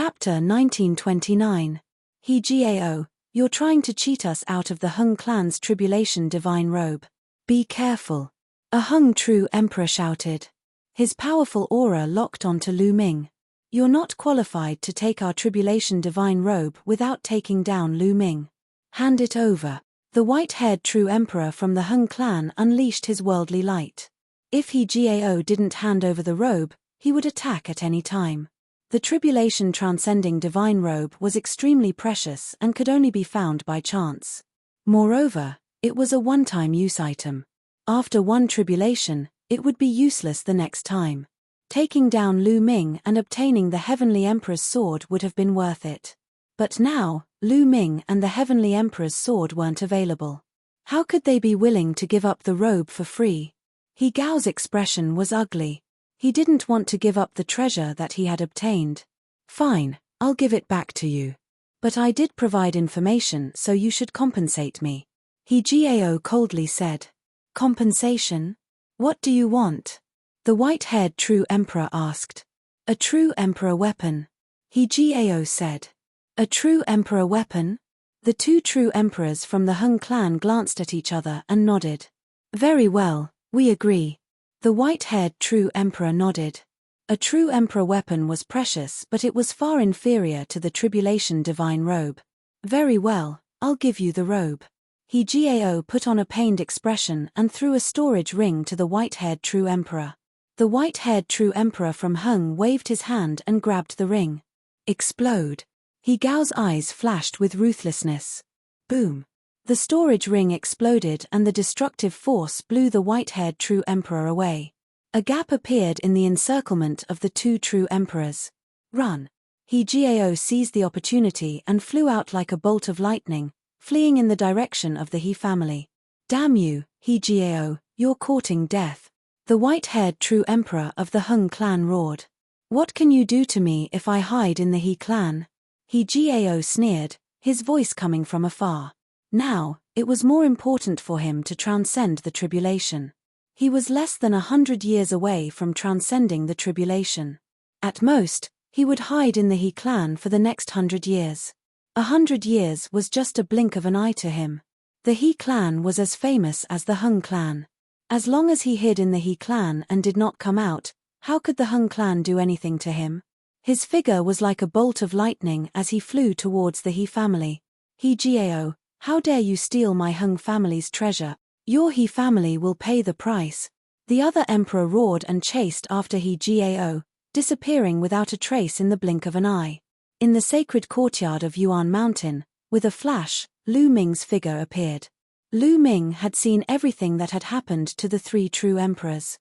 Chapter 1929. He Gao, you're trying to cheat us out of the Hung clan's tribulation divine robe. Be careful. A Hung true emperor shouted. His powerful aura locked onto Lu Ming. You're not qualified to take our tribulation divine robe without taking down Lu Ming. Hand it over. The white-haired true emperor from the Hung clan unleashed his worldly light. If He Gao didn't hand over the robe, he would attack at any time. The tribulation transcending divine robe was extremely precious and could only be found by chance. Moreover, it was a one-time use item. After one tribulation, it would be useless the next time. Taking down Lu Ming and obtaining the Heavenly Emperor's sword would have been worth it. But now, Lu Ming and the Heavenly Emperor's sword weren't available. How could they be willing to give up the robe for free? He Gao's expression was ugly. He didn't want to give up the treasure that he had obtained. Fine, I'll give it back to you. But I did provide information, so you should compensate me. He Gao coldly said. Compensation? What do you want? The white-haired true emperor asked. A true emperor weapon. He Gao said. A true emperor weapon? The two true emperors from the Hung clan glanced at each other and nodded. Very well, we agree. The white-haired true emperor nodded. A true emperor weapon was precious, but it was far inferior to the tribulation divine robe. Very well, I'll give you the robe. He Gao put on a pained expression and threw a storage ring to the white-haired true emperor. The white-haired true emperor from Hung waved his hand and grabbed the ring. Explode. He Gao's eyes flashed with ruthlessness. Boom. The storage ring exploded and the destructive force blew the white-haired true emperor away. A gap appeared in the encirclement of the two true emperors. Run. He Gao seized the opportunity and flew out like a bolt of lightning, fleeing in the direction of the He family. Damn you, He Gao, you're courting death. The white-haired true emperor of the Hung clan roared. What can you do to me if I hide in the He clan? He Gao sneered, his voice coming from afar. Now, it was more important for him to transcend the tribulation. He was less than 100 years away from transcending the tribulation. At most, he would hide in the He clan for the next 100 years. 100 years was just a blink of an eye to him. The He clan was as famous as the Hung clan. As long as he hid in the He clan and did not come out, how could the Hung clan do anything to him? His figure was like a bolt of lightning as he flew towards the He family. He Gao, how dare you steal my Hung family's treasure? Your He family will pay the price. The other emperor roared and chased after He Gao, disappearing without a trace in the blink of an eye. In the sacred courtyard of Yuan Mountain, with a flash, Lu Ming's figure appeared. Lu Ming had seen everything that had happened to the three true emperors.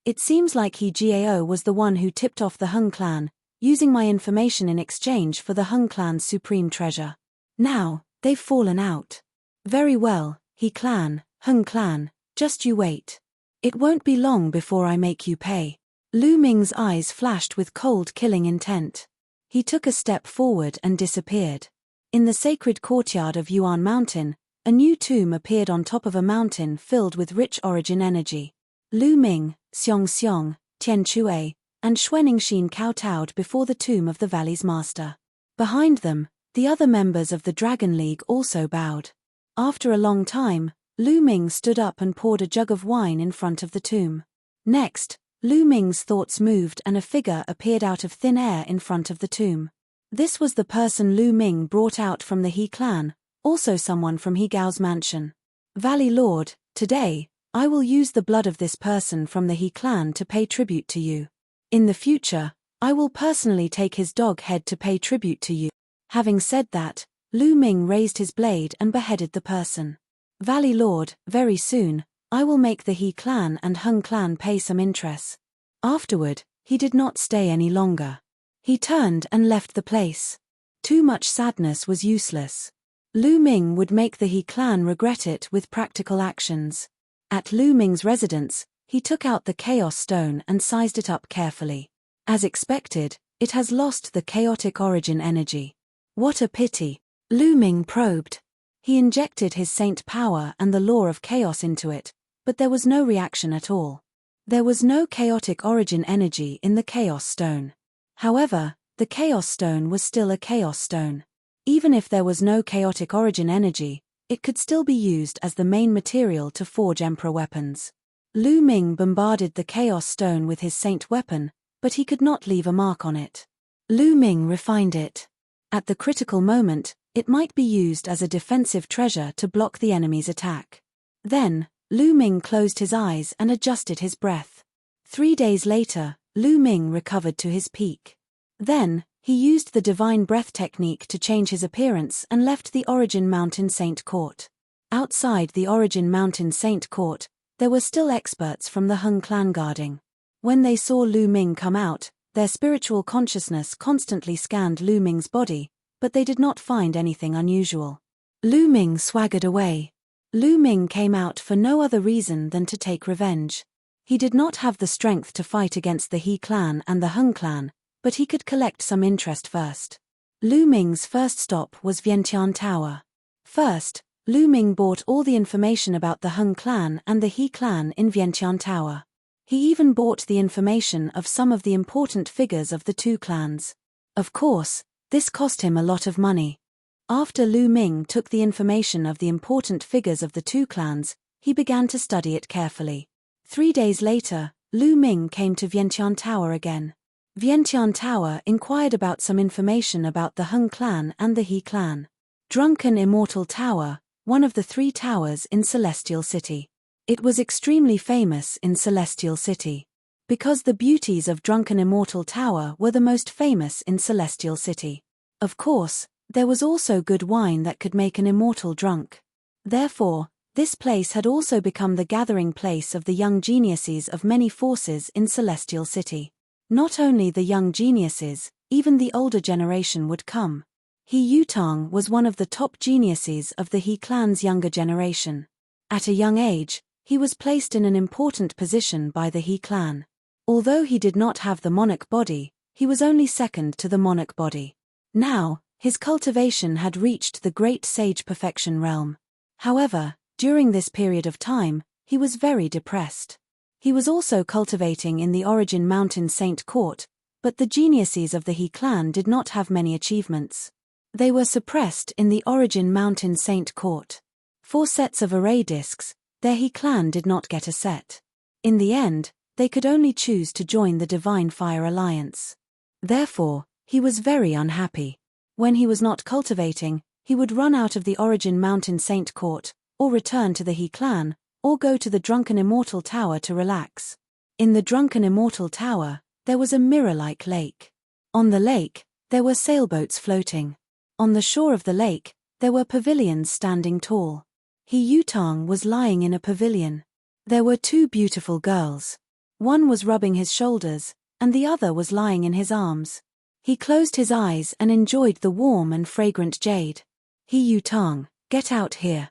It seems like He Gao was the one who tipped off the Hung clan, using my information in exchange for the Hung clan's supreme treasure. Now, they've fallen out. Very well, He clan, Hung clan, just you wait. It won't be long before I make you pay. Lu Ming's eyes flashed with cold killing intent. He took a step forward and disappeared. In the sacred courtyard of Yuan Mountain, a new tomb appeared on top of a mountain filled with rich origin energy. Lu Ming, Xiong Xiong, Tian Chue, and Xuaningxin kowtowed before the tomb of the valley's master. Behind them, the other members of the Dragon League also bowed. After a long time, Lu Ming stood up and poured a jug of wine in front of the tomb. Next, Lu Ming's thoughts moved and a figure appeared out of thin air in front of the tomb. This was the person Lu Ming brought out from the He clan, also someone from He Gao's mansion. Valley Lord, today, I will use the blood of this person from the He clan to pay tribute to you. In the future, I will personally take his dog head to pay tribute to you. Having said that, Lu Ming raised his blade and beheaded the person. Valley Lord, very soon, I will make the He clan and Hung clan pay some interest. Afterward, he did not stay any longer. He turned and left the place. Too much sadness was useless. Lu Ming would make the He clan regret it with practical actions. At Lu Ming's residence, he took out the Chaos Stone and sized it up carefully. As expected, it has lost the chaotic origin energy. What a pity. Lu Ming probed. He injected his saint power and the law of chaos into it, but there was no reaction at all. There was no chaotic origin energy in the Chaos Stone. However, The Chaos Stone was still a Chaos Stone. Even if there was no chaotic origin energy, it could still be used as the main material to forge Emperor weapons. Lu Ming bombarded the Chaos Stone with his Saint weapon, but he could not leave a mark on it. Lu Ming refined it. At the critical moment, it might be used as a defensive treasure to block the enemy's attack. Then, Lu Ming closed his eyes and adjusted his breath. 3 days later, Lu Ming recovered to his peak. Then, he used the divine breath technique to change his appearance and left the Origin Mountain Saint Court. Outside the Origin Mountain Saint Court, there were still experts from the Hung clan guarding. When they saw Lu Ming come out, their spiritual consciousness constantly scanned Lu Ming's body, but they did not find anything unusual. Lu Ming swaggered away. Lu Ming came out for no other reason than to take revenge. He did not have the strength to fight against the He clan and the Hung clan, but he could collect some interest first. Lu Ming's first stop was Vientiane Tower. First, Lu Ming bought all the information about the Hung clan and the He clan in Vientiane Tower. He even bought the information of some of the important figures of the two clans. Of course, this cost him a lot of money. After Lu Ming took the information of the important figures of the two clans, he began to study it carefully. 3 days later, Lu Ming came to Vientiane Tower again. Vientiane Tower inquired about some information about the Hung clan and the He clan. Drunken Immortal Tower, one of the 3 towers in Celestial City. It was extremely famous in Celestial City. Because the beauties of Drunken Immortal Tower were the most famous in Celestial City. Of course, there was also good wine that could make an immortal drunk. Therefore, this place had also become the gathering place of the young geniuses of many forces in Celestial City. Not only the young geniuses, even the older generation would come. He Yutang was one of the top geniuses of the He clan's younger generation. At a young age, he was placed in an important position by the He clan. Although he did not have the monarch body, he was only second to the monarch body. Now, his cultivation had reached the great sage perfection realm. However, during this period of time, he was very depressed. He was also cultivating in the Origin Mountain Saint Court, but the geniuses of the He clan did not have many achievements. They were suppressed in the Origin Mountain Saint Court. 4 sets of array discs, their He clan did not get a set. In the end, they could only choose to join the Divine Fire Alliance. Therefore, he was very unhappy. When he was not cultivating, he would run out of the Origin Mountain Saint Court, or return to the He clan, or go to the Drunken Immortal Tower to relax. In the Drunken Immortal Tower, there was a mirror-like lake. On the lake, there were sailboats floating. On the shore of the lake, there were pavilions standing tall. He Yutang was lying in a pavilion. There were 2 beautiful girls. One was rubbing his shoulders, and the other was lying in his arms. He closed his eyes and enjoyed the warm and fragrant jade. He Yutang, get out here.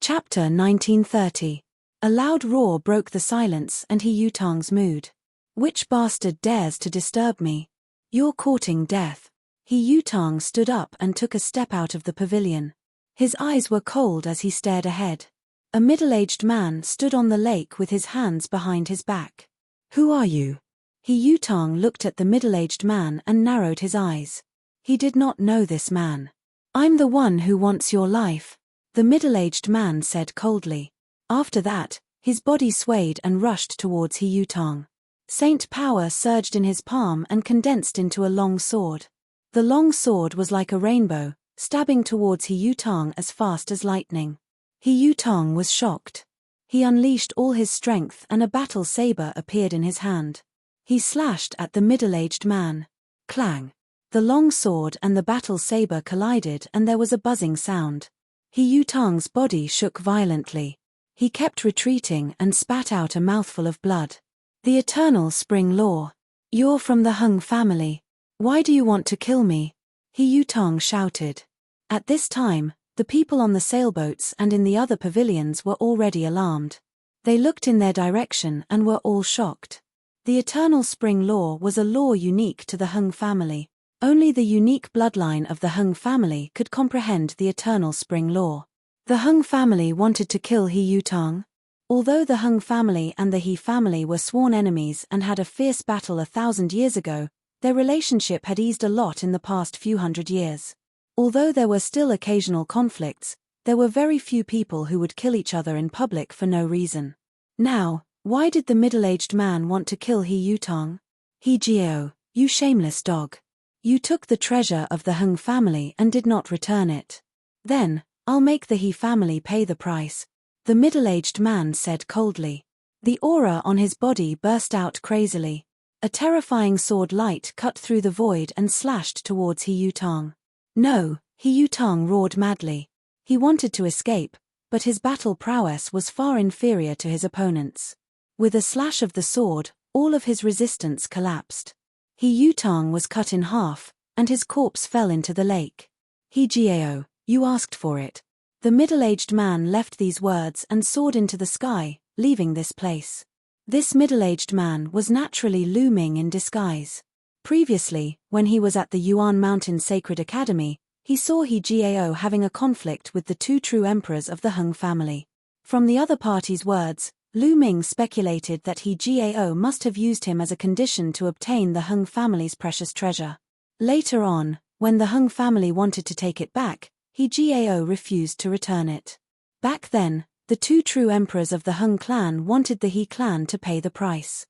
Chapter 1930. A loud roar broke the silence and He Yutang's mood. Which bastard dares to disturb me? You're courting death. He Yutang stood up and took a step out of the pavilion. His eyes were cold as he stared ahead. A middle-aged man stood on the lake with his hands behind his back. Who are you? He Yutang looked at the middle-aged man and narrowed his eyes. He did not know this man. I'm the one who wants your life, the middle-aged man said coldly. After that, his body swayed and rushed towards He Yutang. Saint power surged in his palm and condensed into a long sword. The long sword was like a rainbow, stabbing towards He Yutang as fast as lightning. He Yutang was shocked. He unleashed all his strength and a battle saber appeared in his hand. He slashed at the middle-aged man. Clang! The long sword and the battle saber collided and there was a buzzing sound. He Yutang's body shook violently. He kept retreating and spat out a mouthful of blood. The Eternal Spring Law. You're from the Hung family. Why do you want to kill me? He Yutang shouted. At this time, the people on the sailboats and in the other pavilions were already alarmed. They looked in their direction and were all shocked. The Eternal Spring Law was a law unique to the Hung family. Only the unique bloodline of the Hung family could comprehend the Eternal Spring Law. The Hung family wanted to kill He Yutang. Although the Hung family and the He family were sworn enemies and had a fierce battle 1,000 years ago, Their relationship had eased a lot in the past few hundred years. Although there were still occasional conflicts, there were very few people who would kill each other in public for no reason. Now, why did the middle-aged man want to kill He Yutong? He Jiao, you shameless dog. You took the treasure of the Hung family and did not return it. Then, I'll make the He family pay the price, the middle-aged man said coldly. The aura on his body burst out crazily. A terrifying sword light cut through the void and slashed towards He Yutong. No, He Yutong roared madly. He wanted to escape, but his battle prowess was far inferior to his opponent's. With a slash of the sword, all of his resistance collapsed. He Yutong was cut in half, and his corpse fell into the lake. He Jiao, you asked for it. The middle-aged man left these words and soared into the sky, leaving this place. This middle-aged man was naturally Lu Ming in disguise. Previously, when he was at the Yuan Mountain Sacred Academy, he saw He Jiao having a conflict with the two true emperors of the Hung family. From the other party's words, Lu Ming speculated that He Jiao must have used him as a condition to obtain the Hung family's precious treasure. Later on, when the Hung family wanted to take it back, He Jiao refused to return it. Back then, the two true emperors of the Hung clan wanted the He clan to pay the price.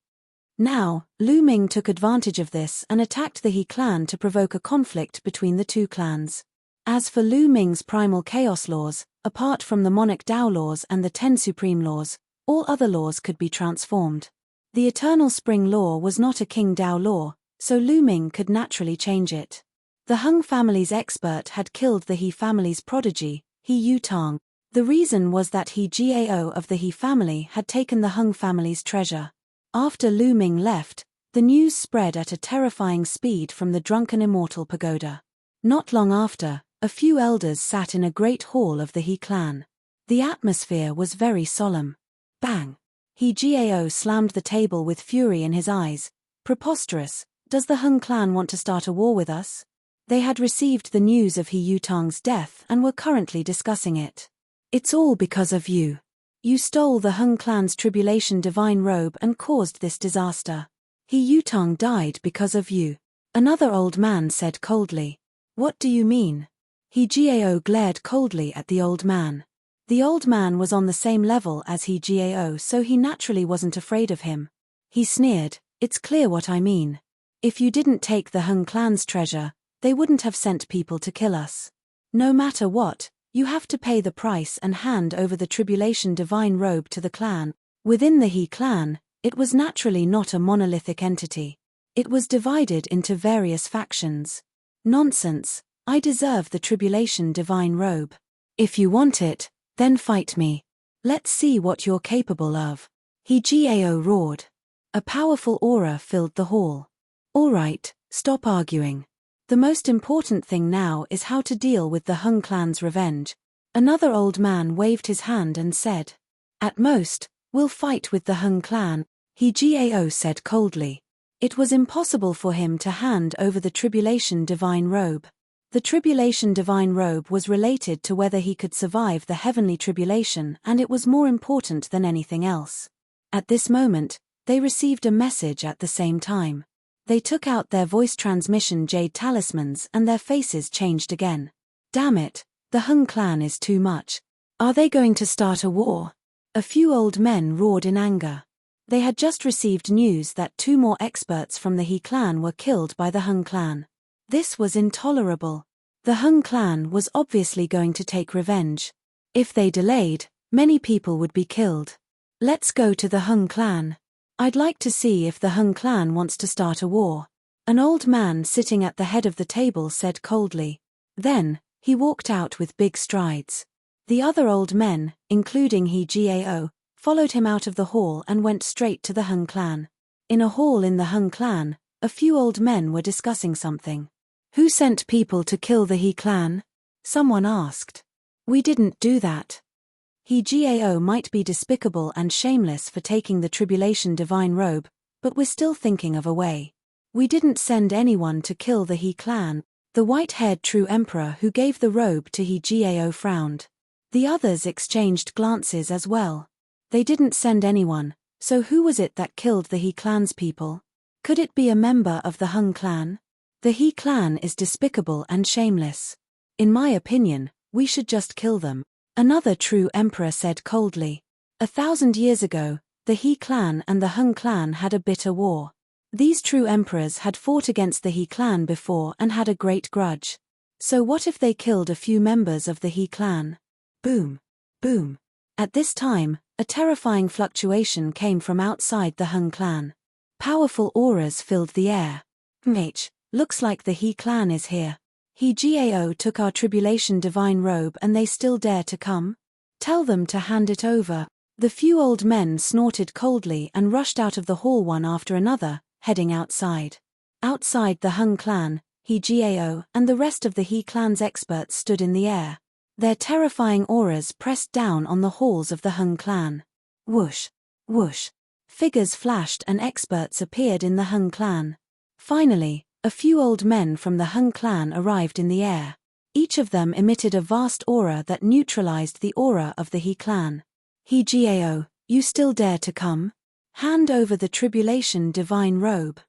Now, Lu Ming took advantage of this and attacked the He clan to provoke a conflict between the two clans. As for Lu Ming's primal chaos laws, apart from the Monarch Dao laws and the 10 supreme laws, all other laws could be transformed. The Eternal Spring Law was not a King Dao law, so Lu Ming could naturally change it. The Hung family's expert had killed the He family's prodigy, He Yutong. The reason was that He Jiao of the He family had taken the Hung family's treasure. After Lu Ming left, the news spread at a terrifying speed from the Drunken Immortal Pagoda. Not long after, a few elders sat in a great hall of the He clan. The atmosphere was very solemn. Bang! He Jiao slammed the table with fury in his eyes. Preposterous, does the Hung clan want to start a war with us? They had received the news of He Yutong's death and were currently discussing it. It's all because of you. You stole the Hung clan's tribulation divine robe and caused this disaster. He Yutong died because of you. Another old man said coldly. What do you mean? He Jiao glared coldly at the old man. The old man was on the same level as He Jiao, so he naturally wasn't afraid of him. He sneered, it's clear what I mean. If you didn't take the Hung clan's treasure, they wouldn't have sent people to kill us. No matter what, you have to pay the price and hand over the tribulation divine robe to the clan. Within the He clan, it was naturally not a monolithic entity. It was divided into various factions. Nonsense, I deserve the tribulation divine robe. If you want it, then fight me. Let's see what you're capable of. He Jiao roared. A powerful aura filled the hall. All right, stop arguing. The most important thing now is how to deal with the Hung clan's revenge. Another old man waved his hand and said. At most, we'll fight with the Hung clan, He Jiao said coldly. It was impossible for him to hand over the tribulation divine robe. The tribulation divine robe was related to whether he could survive the heavenly tribulation, and it was more important than anything else. At this moment, they received a message at the same time. They took out their voice transmission jade talismans and their faces changed again. Damn it, the Hung clan is too much. Are they going to start a war? A few old men roared in anger. They had just received news that 2 more experts from the He clan were killed by the Hung clan. This was intolerable. The Hung clan was obviously going to take revenge. If they delayed, many people would be killed. Let's go to the Hung clan. I'd like to see if the Hung clan wants to start a war. An old man sitting at the head of the table said coldly. Then, he walked out with big strides. The other old men, including He Jiao, followed him out of the hall and went straight to the Hung clan. In a hall in the Hung clan, a few old men were discussing something. Who sent people to kill the He clan? Someone asked. We didn't do that. He Jiao might be despicable and shameless for taking the tribulation divine robe, but we're still thinking of a way. We didn't send anyone to kill the He clan. The white-haired true emperor who gave the robe to He Jiao frowned. The others exchanged glances as well. They didn't send anyone, so who was it that killed the He clan's people? Could it be a member of the Hung clan? The He clan is despicable and shameless. In my opinion, we should just kill them. Another true emperor said coldly. 1,000 years ago, the He clan and the Hung clan had a bitter war. These true emperors had fought against the He clan before and had a great grudge. So what if they killed a few members of the He clan? Boom. Boom. At this time, a terrifying fluctuation came from outside the Hung clan. Powerful auras filled the air. Looks like the He clan is here. He Gao took our tribulation divine robe and they still dare to come? Tell them to hand it over. The few old men snorted coldly and rushed out of the hall one after another, heading outside. Outside the Hung clan, He Gao and the rest of the He clan's experts stood in the air. Their terrifying auras pressed down on the halls of the Hung clan. Whoosh. Whoosh. Figures flashed and experts appeared in the Hung clan. Finally, a few old men from the Hung clan arrived in the air. Each of them emitted a vast aura that neutralized the aura of the He clan. He Gao, you still dare to come? Hand over the tribulation divine robe.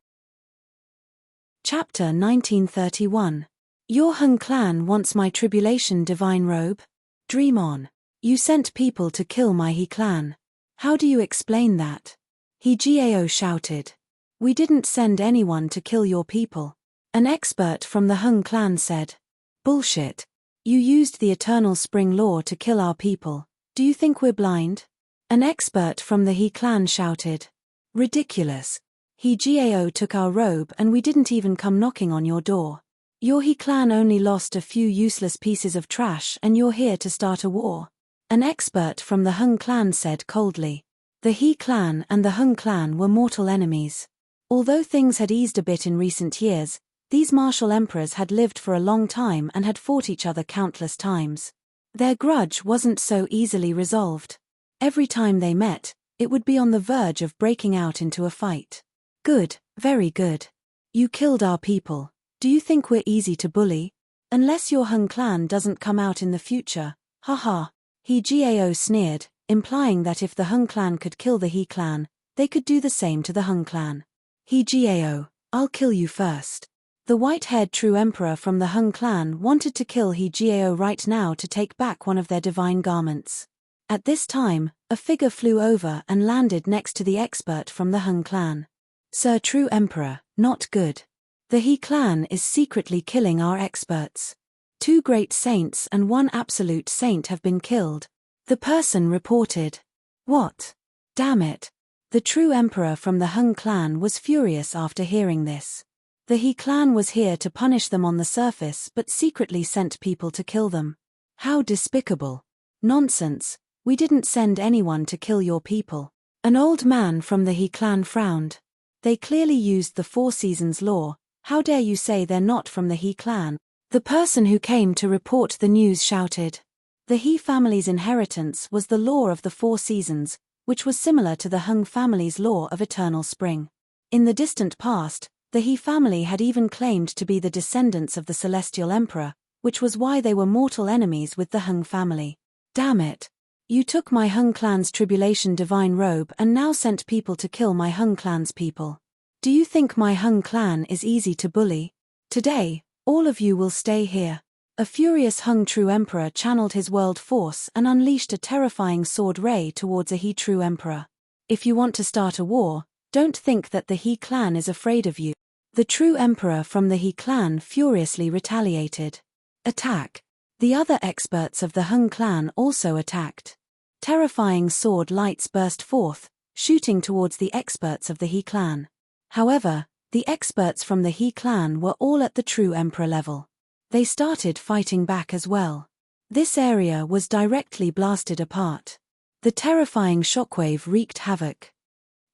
Chapter 1931. Your Hung clan wants my tribulation divine robe? Dream on. You sent people to kill my He clan. How do you explain that? He Gao shouted. We didn't send anyone to kill your people. An expert from the Hung clan said. Bullshit. You used the eternal spring law to kill our people. Do you think we're blind? An expert from the He clan shouted. Ridiculous. He Gao took our robe and we didn't even come knocking on your door. Your He clan only lost a few useless pieces of trash and you're here to start a war. An expert from the Hung clan said coldly. The He clan and the Hung clan were mortal enemies. Although things had eased a bit in recent years, these martial emperors had lived for a long time and had fought each other countless times. Their grudge wasn't so easily resolved. Every time they met, it would be on the verge of breaking out into a fight. Good, very good. You killed our people. Do you think we're easy to bully? Unless your Hung clan doesn't come out in the future, haha. He Gao sneered, implying that if the Hung clan could kill the He clan, they could do the same to the Hung clan. He Gao, I'll kill you first. The white-haired true emperor from the Hung clan wanted to kill He Gao right now to take back one of their divine garments. At this time, a figure flew over and landed next to the expert from the Hung clan. Sir True Emperor, not good. The He clan is secretly killing our experts. 2 great saints and 1 absolute saint have been killed. The person reported. What? Damn it. The true emperor from the Hung clan was furious after hearing this. The He clan was here to punish them on the surface but secretly sent people to kill them. How despicable. Nonsense, we didn't send anyone to kill your people. An old man from the He clan frowned. They clearly used the 4 seasons law. How dare you say they're not from the He clan? The person who came to report the news shouted. The He family's inheritance was the law of the 4 seasons, which was similar to the Hung family's law of eternal spring. In the distant past, the He family had even claimed to be the descendants of the celestial emperor, which was why they were mortal enemies with the Hung family. Damn it. You took my Hung clan's tribulation divine robe and now sent people to kill my Hung clan's people. Do you think my Hung clan is easy to bully? Today, all of you will stay here. A furious Hung true emperor channeled his world force and unleashed a terrifying sword ray towards a He true emperor. If you want to start a war, don't think that the He clan is afraid of you. The true emperor from the He clan furiously retaliated. Attack. The other experts of the Hung clan also attacked. Terrifying sword lights burst forth, shooting towards the experts of the He clan. However, the experts from the He clan were all at the true emperor level. They started fighting back as well. This area was directly blasted apart. The terrifying shockwave wreaked havoc.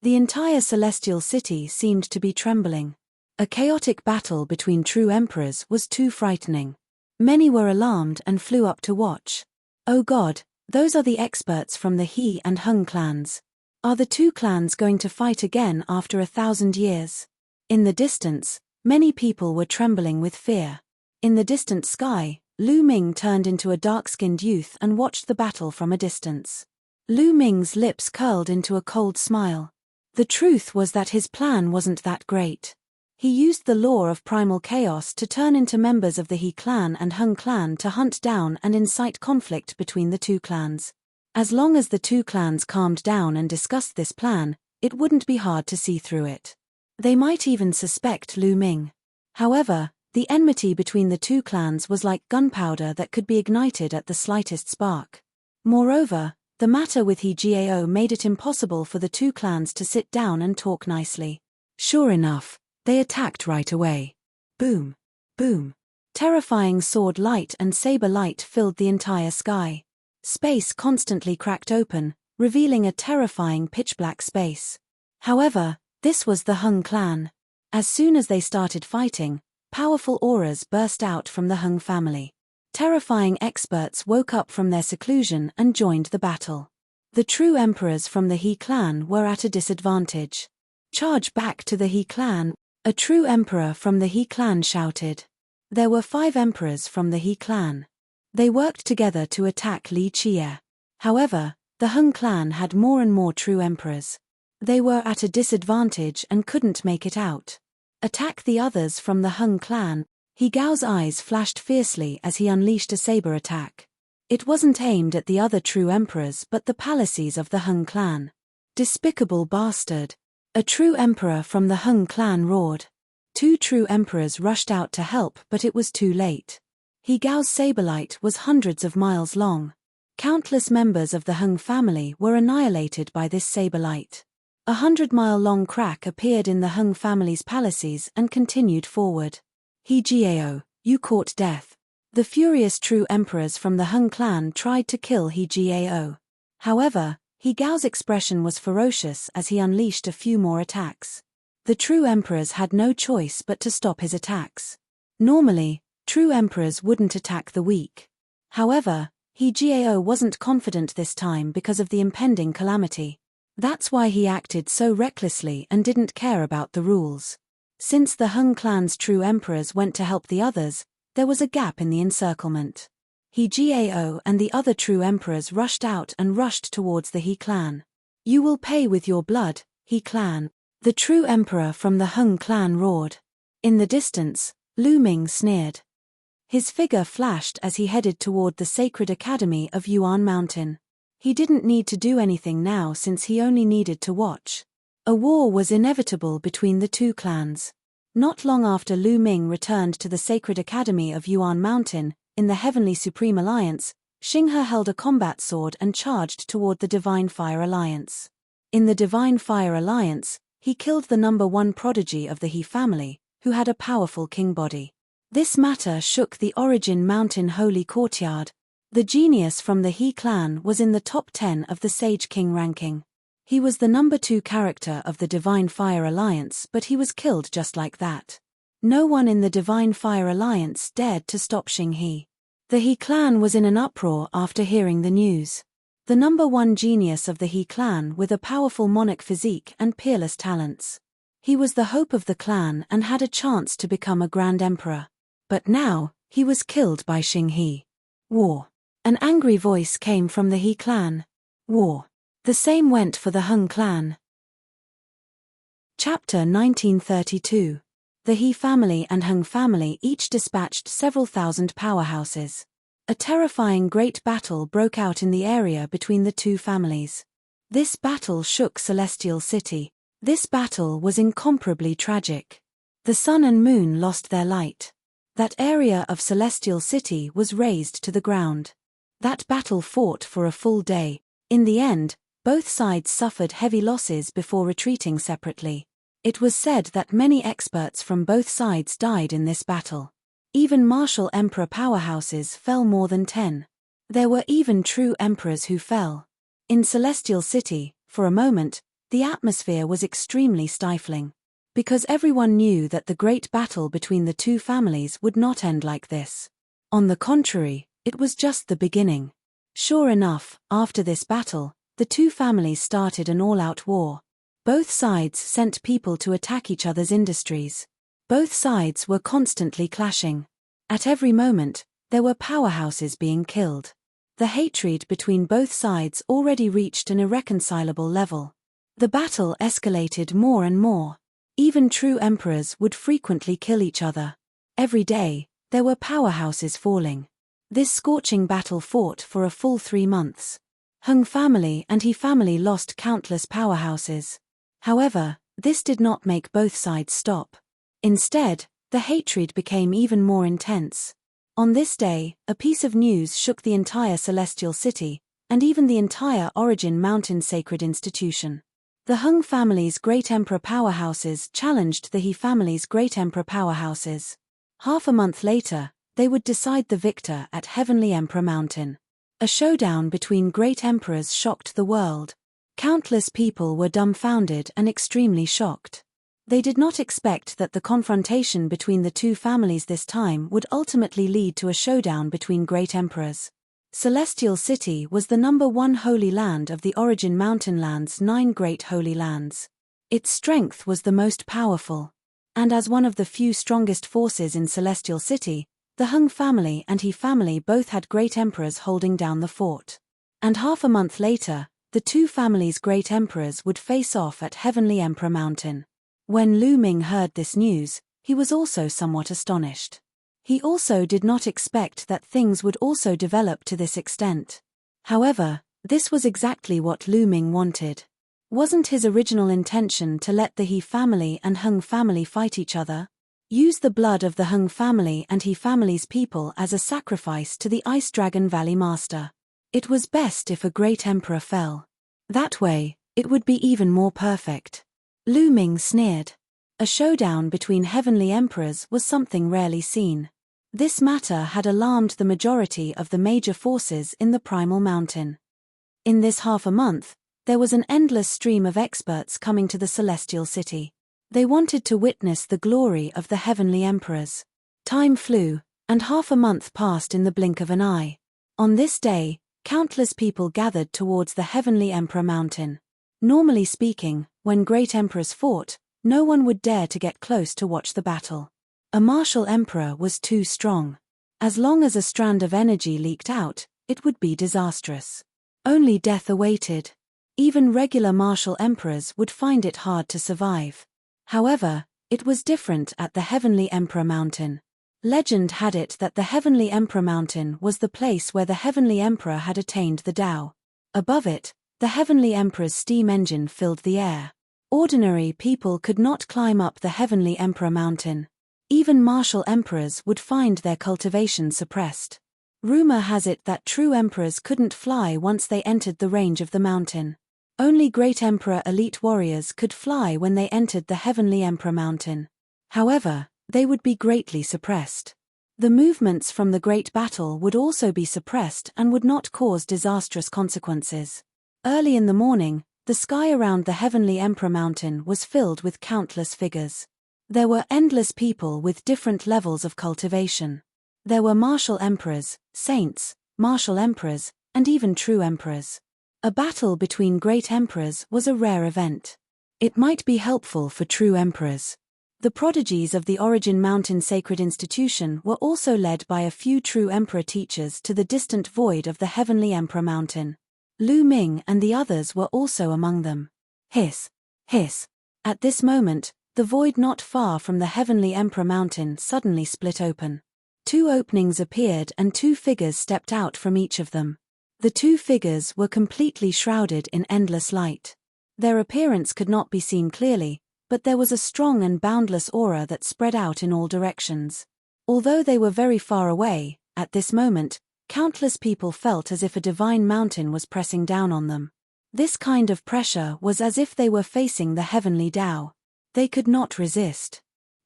The entire celestial city seemed to be trembling. A chaotic battle between true emperors was too frightening. Many were alarmed and flew up to watch. Oh God, those are the experts from the He and Hung clans. Are the 2 clans going to fight again after 1,000 years? In the distance, many people were trembling with fear. In the distant sky, Lu Ming turned into a dark-skinned youth and watched the battle from a distance. Lu Ming's lips curled into a cold smile. The truth was that his plan wasn't that great. He used the law of primal chaos to turn into members of the He clan and Hung clan to hunt down and incite conflict between the two clans. As long as the two clans calmed down and discussed this plan, it wouldn't be hard to see through it. They might even suspect Lu Ming. However, the enmity between the two clans was like gunpowder that could be ignited at the slightest spark. Moreover, the matter with He Gao made it impossible for the two clans to sit down and talk nicely. Sure enough, they attacked right away. Boom! Boom! Terrifying sword light and saber light filled the entire sky. Space constantly cracked open, revealing a terrifying pitch-black space. However, this was the Hung clan. As soon as they started fighting, powerful auras burst out from the Hung family. Terrifying experts woke up from their seclusion and joined the battle. The true emperors from the He clan were at a disadvantage. Charge back to the He clan, a true emperor from the He clan shouted. There were 5 emperors from the He clan. They worked together to attack Li Chia. However, the Hung clan had more and more true emperors. They were at a disadvantage and couldn't make it out. Attack the others from the Hung clan. He Gao's eyes flashed fiercely as he unleashed a saber attack. It wasn't aimed at the other true emperors but the palaces of the Hung clan. Despicable bastard! A true emperor from the Hung clan roared. 2 true emperors rushed out to help but it was too late. He Gao's saberlight was hundreds of miles long. Countless members of the Hung family were annihilated by this saberlight. 100-mile-long crack appeared in the Hung family's palaces and continued forward. He Gao, you caught death. The furious true emperors from the Hung clan tried to kill He Gao. However, He Gao's expression was ferocious as he unleashed a few more attacks. The true emperors had no choice but to stop his attacks. Normally, true emperors wouldn't attack the weak. However, He Gao wasn't confident this time because of the impending calamity. That's why he acted so recklessly and didn't care about the rules. Since the Hung clan's true emperors went to help the others, there was a gap in the encirclement. He Gao and the other true emperors rushed out and rushed towards the He clan. You will pay with your blood, He clan. The true emperor from the Hung clan roared. In the distance, Lu Ming sneered. His figure flashed as he headed toward the sacred academy of Yuan Mountain. He didn't need to do anything now since he only needed to watch. A war was inevitable between the two clans. Not long after Lu Ming returned to the sacred academy of Yuan Mountain, in the Heavenly Supreme Alliance, Xinghe held a combat sword and charged toward the Divine Fire Alliance. In the Divine Fire Alliance, he killed the number 1 prodigy of the He family, who had a powerful king body. This matter shook the Origin Mountain Holy Courtyard. The genius from the He clan was in the top 10 of the Sage King ranking. He was the number 2 character of the Divine Fire Alliance but he was killed just like that. No one in the Divine Fire Alliance dared to stop Xinghe. The He clan was in an uproar after hearing the news. The number 1 genius of the He clan with a powerful monarch physique and peerless talents. He was the hope of the clan and had a chance to become a grand emperor. But now, he was killed by Xinghe. War. An angry voice came from the He clan. War. The same went for the Hung clan. Chapter 1932. The He family and Hung family each dispatched several thousand powerhouses. A terrifying great battle broke out in the area between the two families. This battle shook Celestial City. This battle was incomparably tragic. The sun and moon lost their light. That area of Celestial City was razed to the ground. That battle fought for a full day. In the end, both sides suffered heavy losses before retreating separately. It was said that many experts from both sides died in this battle. Even martial emperor powerhouses fell more than 10. There were even true emperors who fell. In Celestial City, for a moment, the atmosphere was extremely stifling. Because everyone knew that the great battle between the two families would not end like this. On the contrary, it was just the beginning. Sure enough, after this battle, the two families started an all-out war. Both sides sent people to attack each other's industries. Both sides were constantly clashing. At every moment, there were powerhouses being killed. The hatred between both sides already reached an irreconcilable level. The battle escalated more and more. Even true emperors would frequently kill each other. Every day, there were powerhouses falling. This scorching battle fought for a full 3 months. Hung family and He family lost countless powerhouses. However, this did not make both sides stop. Instead, the hatred became even more intense. On this day, a piece of news shook the entire celestial city, and even the entire Origin Mountain sacred institution. The Hung family's great emperor powerhouses challenged the He family's great emperor powerhouses. Half a month later, they would decide the victor at Heavenly Emperor Mountain. A showdown between great emperors shocked the world. Countless people were dumbfounded and extremely shocked. They did not expect that the confrontation between the two families this time would ultimately lead to a showdown between great emperors. Celestial City was the #1 holy land of the Origin Mountain Land's 9 great holy lands. Its strength was the most powerful. And as one of the few strongest forces in Celestial City, the Hung family and He family both had great emperors holding down the fort. And half a month later, the two families' great emperors would face off at Heavenly Emperor Mountain. When Lu Ming heard this news, he was also somewhat astonished. He also did not expect that things would also develop to this extent. However, this was exactly what Lu Ming wanted. Wasn't his original intention to let the He family and Hung family fight each other? Use the blood of the Hung family and He family's people as a sacrifice to the Ice Dragon Valley Master. It was best if a great emperor fell. That way, it would be even more perfect. Lu Ming sneered. A showdown between heavenly emperors was something rarely seen. This matter had alarmed the majority of the major forces in the Primal Mountain. In this half a month, there was an endless stream of experts coming to the Celestial City. They wanted to witness the glory of the heavenly emperors. Time flew, and half a month passed in the blink of an eye. On this day, countless people gathered towards the Heavenly Emperor Mountain. Normally speaking, when great emperors fought, no one would dare to get close to watch the battle. A martial emperor was too strong. As long as a strand of energy leaked out, it would be disastrous. Only death awaited. Even regular martial emperors would find it hard to survive. However, it was different at the Heavenly Emperor Mountain. Legend had it that the Heavenly Emperor Mountain was the place where the Heavenly Emperor had attained the Tao. Above it, the Heavenly Emperor's steam engine filled the air. Ordinary people could not climb up the Heavenly Emperor Mountain. Even martial emperors would find their cultivation suppressed. Rumor has it that true emperors couldn't fly once they entered the range of the mountain. Only great emperor elite warriors could fly when they entered the Heavenly Emperor Mountain. However, they would be greatly suppressed. The movements from the great battle would also be suppressed and would not cause disastrous consequences. Early in the morning, the sky around the Heavenly Emperor Mountain was filled with countless figures. There were endless people with different levels of cultivation. There were martial emperors, saints, martial emperors, and even true emperors. A battle between great emperors was a rare event. It might be helpful for true emperors. The prodigies of the Origin Mountain Sacred Institution were also led by a few true emperor teachers to the distant void of the Heavenly Emperor Mountain. Lu Ming and the others were also among them. Hiss, hiss. At this moment, the void not far from the Heavenly Emperor Mountain suddenly split open. 2 openings appeared and 2 figures stepped out from each of them. The 2 figures were completely shrouded in endless light. Their appearance could not be seen clearly, but there was a strong and boundless aura that spread out in all directions. Although they were very far away, at this moment, countless people felt as if a divine mountain was pressing down on them. This kind of pressure was as if they were facing the heavenly Tao. They could not resist.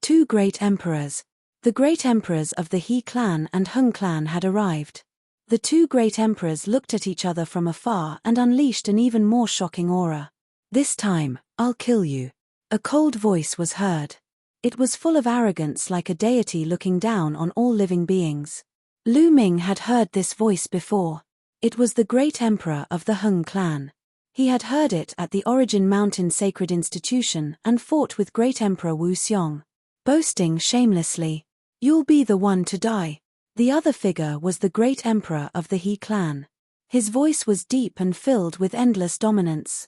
2 great emperors. The great emperors of the He clan and Hung clan had arrived. The 2 great emperors looked at each other from afar and unleashed an even more shocking aura. "This time, I'll kill you." A cold voice was heard. It was full of arrogance, like a deity looking down on all living beings. Lu Ming had heard this voice before. It was the great emperor of the Hung clan. He had heard it at the Origin Mountain Sacred Institution and fought with great Emperor Wu Xiong. Boasting shamelessly, "You'll be the one to die." The other figure was the great emperor of the He clan. His voice was deep and filled with endless dominance.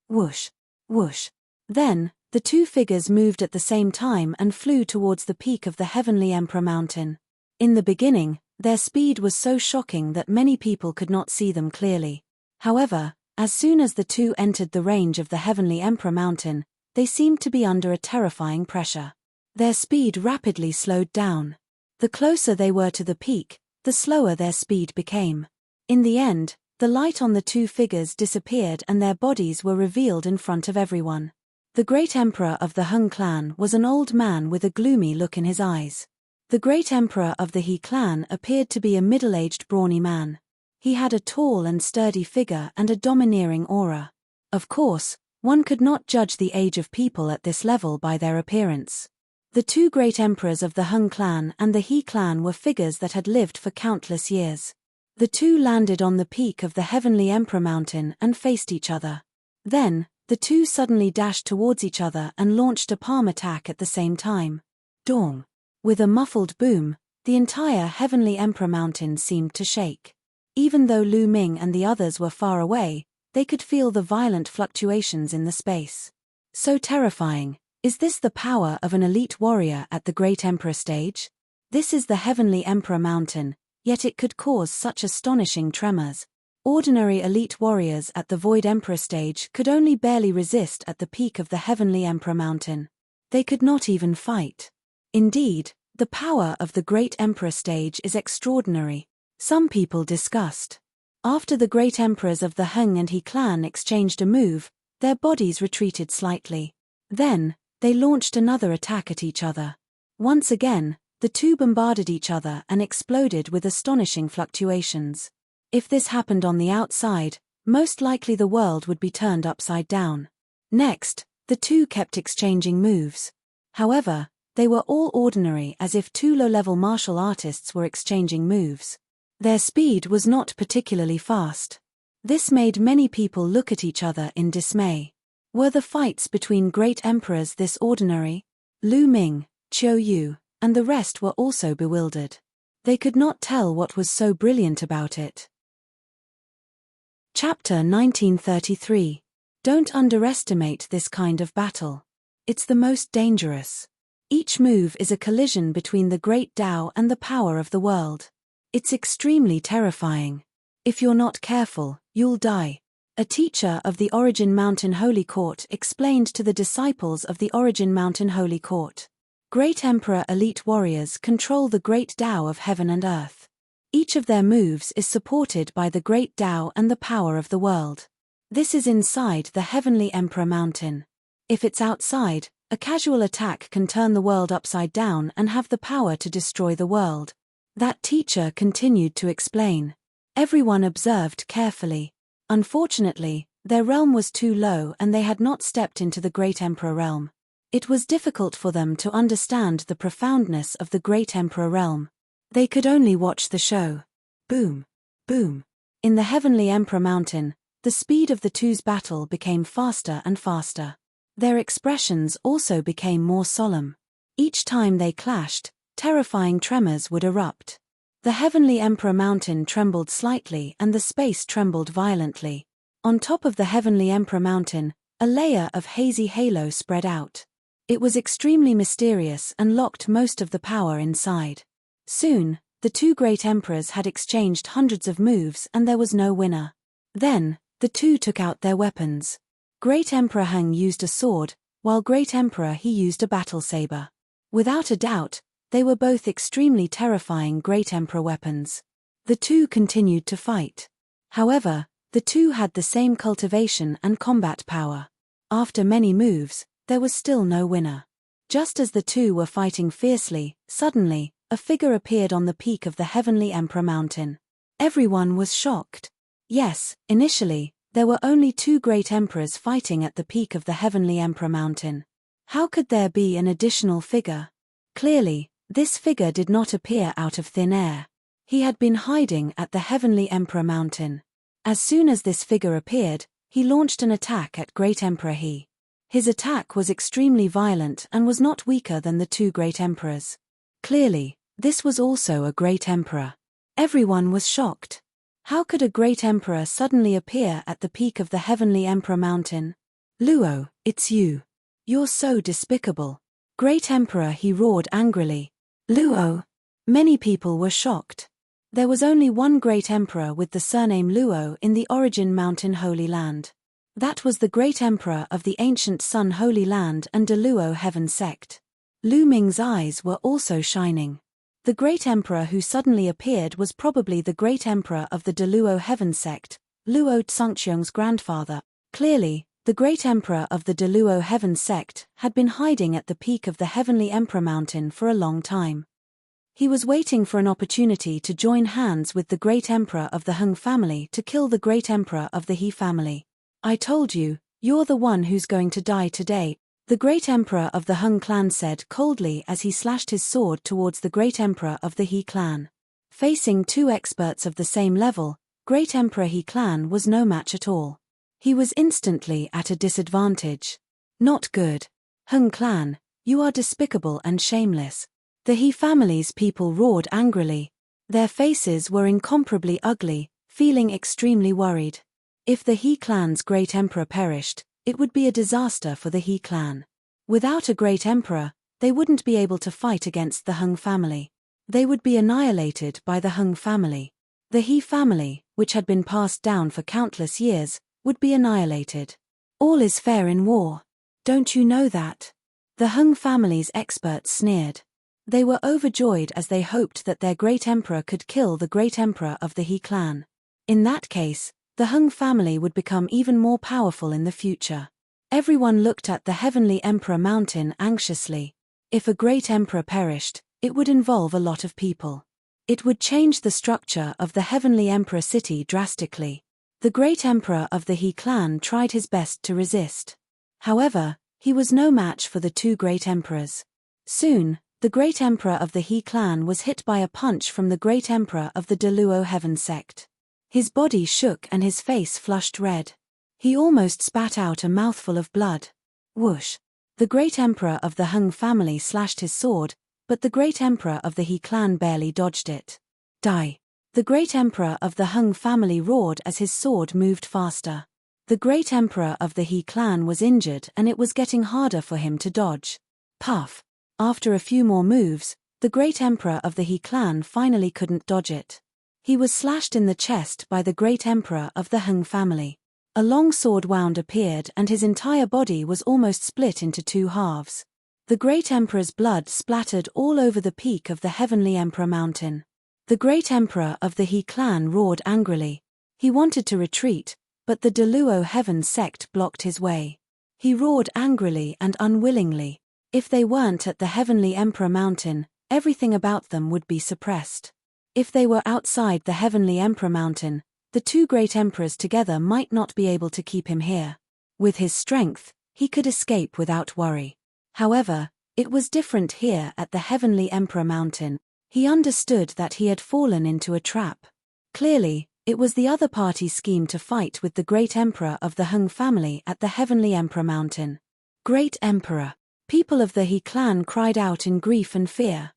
Whoosh! Whoosh. Then, the two figures moved at the same time and flew towards the peak of the Heavenly Emperor Mountain. In the beginning, their speed was so shocking that many people could not see them clearly. However, as soon as the two entered the range of the Heavenly Emperor Mountain, they seemed to be under a terrifying pressure. Their speed rapidly slowed down. The closer they were to the peak, the slower their speed became. In the end, the light on the two figures disappeared and their bodies were revealed in front of everyone. The great emperor of the Hung clan was an old man with a gloomy look in his eyes. The great emperor of the He clan appeared to be a middle-aged brawny man. He had a tall and sturdy figure and a domineering aura. Of course, one could not judge the age of people at this level by their appearance. The two great emperors of the Hung clan and the He clan were figures that had lived for countless years. The two landed on the peak of the Heavenly Emperor Mountain and faced each other. Then, the two suddenly dashed towards each other and launched a palm attack at the same time. Dong! With a muffled boom, the entire Heavenly Emperor Mountain seemed to shake. Even though Lu Ming and the others were far away, they could feel the violent fluctuations in the space. So terrifying. Is this the power of an elite warrior at the Great Emperor stage? This is the Heavenly Emperor Mountain, yet it could cause such astonishing tremors. Ordinary elite warriors at the Void Emperor stage could only barely resist at the peak of the Heavenly Emperor Mountain. They could not even fight. Indeed, the power of the Great Emperor stage is extraordinary. Some people discussed. After the great emperors of the Hung and He clan exchanged a move, their bodies retreated slightly. Then, they launched another attack at each other. Once again, the two bombarded each other and exploded with astonishing fluctuations. If this happened on the outside, most likely the world would be turned upside down. Next, the two kept exchanging moves. However, they were all ordinary, as if two low-level martial artists were exchanging moves. Their speed was not particularly fast. This made many people look at each other in dismay. Were the fights between great emperors this ordinary? Lu Ming, Qiu Yu, and the rest were also bewildered. They could not tell what was so brilliant about it. Chapter 1933. Don't underestimate this kind of battle. It's the most dangerous. Each move is a collision between the great Tao and the power of the world. It's extremely terrifying. If you're not careful, you'll die. A teacher of the Origin Mountain Holy Court explained to the disciples of the Origin Mountain Holy Court. Great Emperor elite warriors control the great Tao of heaven and earth. Each of their moves is supported by the great Tao and the power of the world. This is inside the Heavenly Emperor Mountain. If it's outside, a casual attack can turn the world upside down and have the power to destroy the world. That teacher continued to explain. Everyone observed carefully. Unfortunately, their realm was too low and they had not stepped into the Great Emperor realm. It was difficult for them to understand the profoundness of the Great Emperor realm. They could only watch the show. Boom! Boom! In the Heavenly Emperor Mountain, the speed of the two's battle became faster and faster. Their expressions also became more solemn. Each time they clashed, terrifying tremors would erupt. The Heavenly Emperor Mountain trembled slightly and the space trembled violently. On top of the Heavenly Emperor Mountain, a layer of hazy halo spread out. It was extremely mysterious and locked most of the power inside. Soon, the two great emperors had exchanged hundreds of moves and there was no winner. Then, the two took out their weapons. Great Emperor Hung used a sword, while Great Emperor He used a battle saber. Without a doubt, they were both extremely terrifying Great Emperor weapons. The two continued to fight. However, the two had the same cultivation and combat power. After many moves, there was still no winner. Just as the two were fighting fiercely, suddenly, a figure appeared on the peak of the Heavenly Emperor Mountain. Everyone was shocked. Yes, initially, there were only two great emperors fighting at the peak of the Heavenly Emperor Mountain. How could there be an additional figure? Clearly, this figure did not appear out of thin air. He had been hiding at the Heavenly Emperor Mountain. As soon as this figure appeared, he launched an attack at Great Emperor He. His attack was extremely violent and was not weaker than the two great emperors. Clearly, this was also a great emperor. Everyone was shocked. How could a great emperor suddenly appear at the peak of the Heavenly Emperor Mountain? Luo, it's you. You're so despicable. Great Emperor, he roared angrily. Luo. Many people were shocked. There was only one great emperor with the surname Luo in the Origin Mountain Holy Land. That was the great emperor of the ancient Sun Holy Land and De Luo Heaven sect. Lu Ming's eyes were also shining. The great emperor who suddenly appeared was probably the great emperor of the De Luo Heaven sect, Luo Tsungqiang's grandfather. Clearly, the great emperor of the De Luo Heaven sect had been hiding at the peak of the Heavenly Emperor Mountain for a long time. He was waiting for an opportunity to join hands with the great emperor of the Hung family to kill the great emperor of the He family. I told you, you're the one who's going to die today, the great emperor of the Hung clan said coldly as he slashed his sword towards the great emperor of the He clan. Facing two experts of the same level, great emperor He clan was no match at all. He was instantly at a disadvantage. Not good. Hung clan, you are despicable and shameless. The He family's people roared angrily. Their faces were incomparably ugly, feeling extremely worried. If the He clan's great emperor perished, it would be a disaster for the He clan. Without a great emperor, they wouldn't be able to fight against the Hung family. They would be annihilated by the Hung family. The He family, which had been passed down for countless years, would be annihilated. All is fair in war. Don't you know that? The Hung family's experts sneered. They were overjoyed as they hoped that their great emperor could kill the great emperor of the He clan. In that case, the Hung family would become even more powerful in the future. Everyone looked at the Heavenly Emperor Mountain anxiously. If a great emperor perished, it would involve a lot of people. It would change the structure of the Heavenly Emperor city drastically. The great emperor of the He clan tried his best to resist. However, he was no match for the two great emperors. Soon, the great emperor of the He clan was hit by a punch from the great emperor of the De Luo Heaven sect. His body shook and his face flushed red. He almost spat out a mouthful of blood. Whoosh! The great emperor of the Hung family slashed his sword, but the great emperor of the He clan barely dodged it. Die! The great emperor of the Hung family roared as his sword moved faster. The great emperor of the He clan was injured and it was getting harder for him to dodge. Puff! After a few more moves, the great emperor of the He clan finally couldn't dodge it. He was slashed in the chest by the great emperor of the Hung family. A long sword wound appeared and his entire body was almost split into two halves. The great emperor's blood splattered all over the peak of the Heavenly Emperor Mountain. The great emperor of the He clan roared angrily. He wanted to retreat, but the De Luo Heaven sect blocked his way. He roared angrily and unwillingly. If they weren't at the Heavenly Emperor Mountain, everything about them would be suppressed. If they were outside the Heavenly Emperor Mountain, the two great emperors together might not be able to keep him here. With his strength, he could escape without worry. However, it was different here at the Heavenly Emperor Mountain. He understood that he had fallen into a trap. Clearly, it was the other party's scheme to fight with the great emperor of the Hung family at the Heavenly Emperor Mountain. Great Emperor! People of the He clan cried out in grief and fear.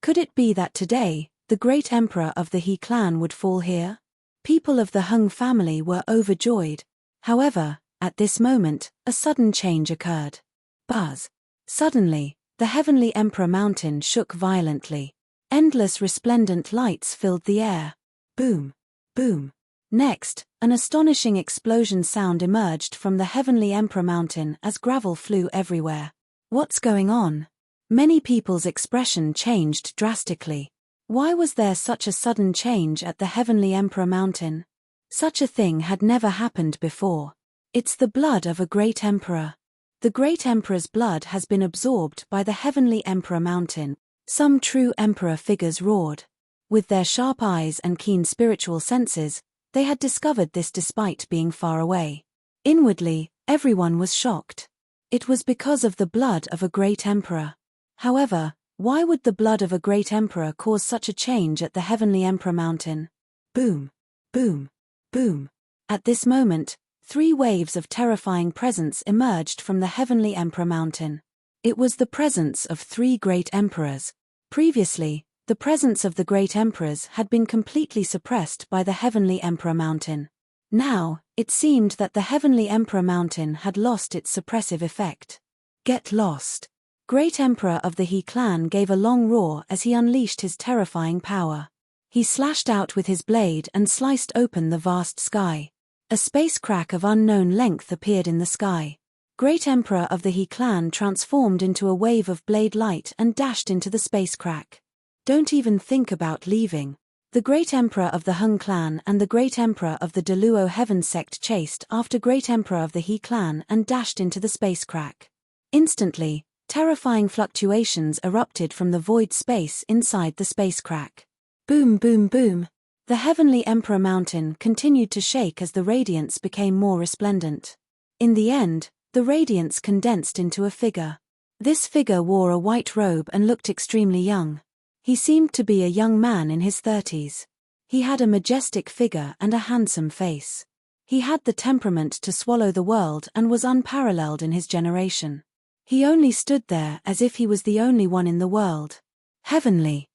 Could it be that today, the great emperor of the He clan would fall here? People of the Hung family were overjoyed. However, at this moment, a sudden change occurred. Buzz! Suddenly, the Heavenly Emperor Mountain shook violently. Endless resplendent lights filled the air. Boom! Boom! Next, an astonishing explosion sound emerged from the Heavenly Emperor Mountain as gravel flew everywhere. What's going on? Many people's expression changed drastically. Why was there such a sudden change at the Heavenly Emperor Mountain? Such a thing had never happened before. It's the blood of a great emperor. The great emperor's blood has been absorbed by the Heavenly Emperor Mountain. Some true emperor figures roared. With their sharp eyes and keen spiritual senses, they had discovered this despite being far away. Inwardly, everyone was shocked. It was because of the blood of a great emperor. However, why would the blood of a great emperor cause such a change at the Heavenly Emperor Mountain? Boom! Boom! Boom! At this moment, 3 waves of terrifying presence emerged from the Heavenly Emperor Mountain. It was the presence of 3 great emperors. Previously, the presence of the great emperors had been completely suppressed by the Heavenly Emperor Mountain. Now, It seemed that the Heavenly Emperor Mountain had lost its suppressive effect. Get lost. Great Emperor of the He clan gave a long roar as he unleashed his terrifying power. He slashed out with his blade and sliced open the vast sky. A space crack of unknown length appeared in the sky. Great Emperor of the He clan transformed into a wave of blade light and dashed into the space crack. Don't even think about leaving. The Great Emperor of the Hung clan and the Great Emperor of the Deluo Heaven sect chased after Great Emperor of the He clan and dashed into the space crack. Instantly, terrifying fluctuations erupted from the void space inside the space crack. Boom, boom, boom. The Heavenly Emperor Mountain continued to shake as the radiance became more resplendent. In the end, the radiance condensed into a figure. This figure wore a white robe and looked extremely young. He seemed to be a young man in his 30s. He had a majestic figure and a handsome face. He had the temperament to swallow the world and was unparalleled in his generation. He only stood there as if he was the only one in the world. Heavenly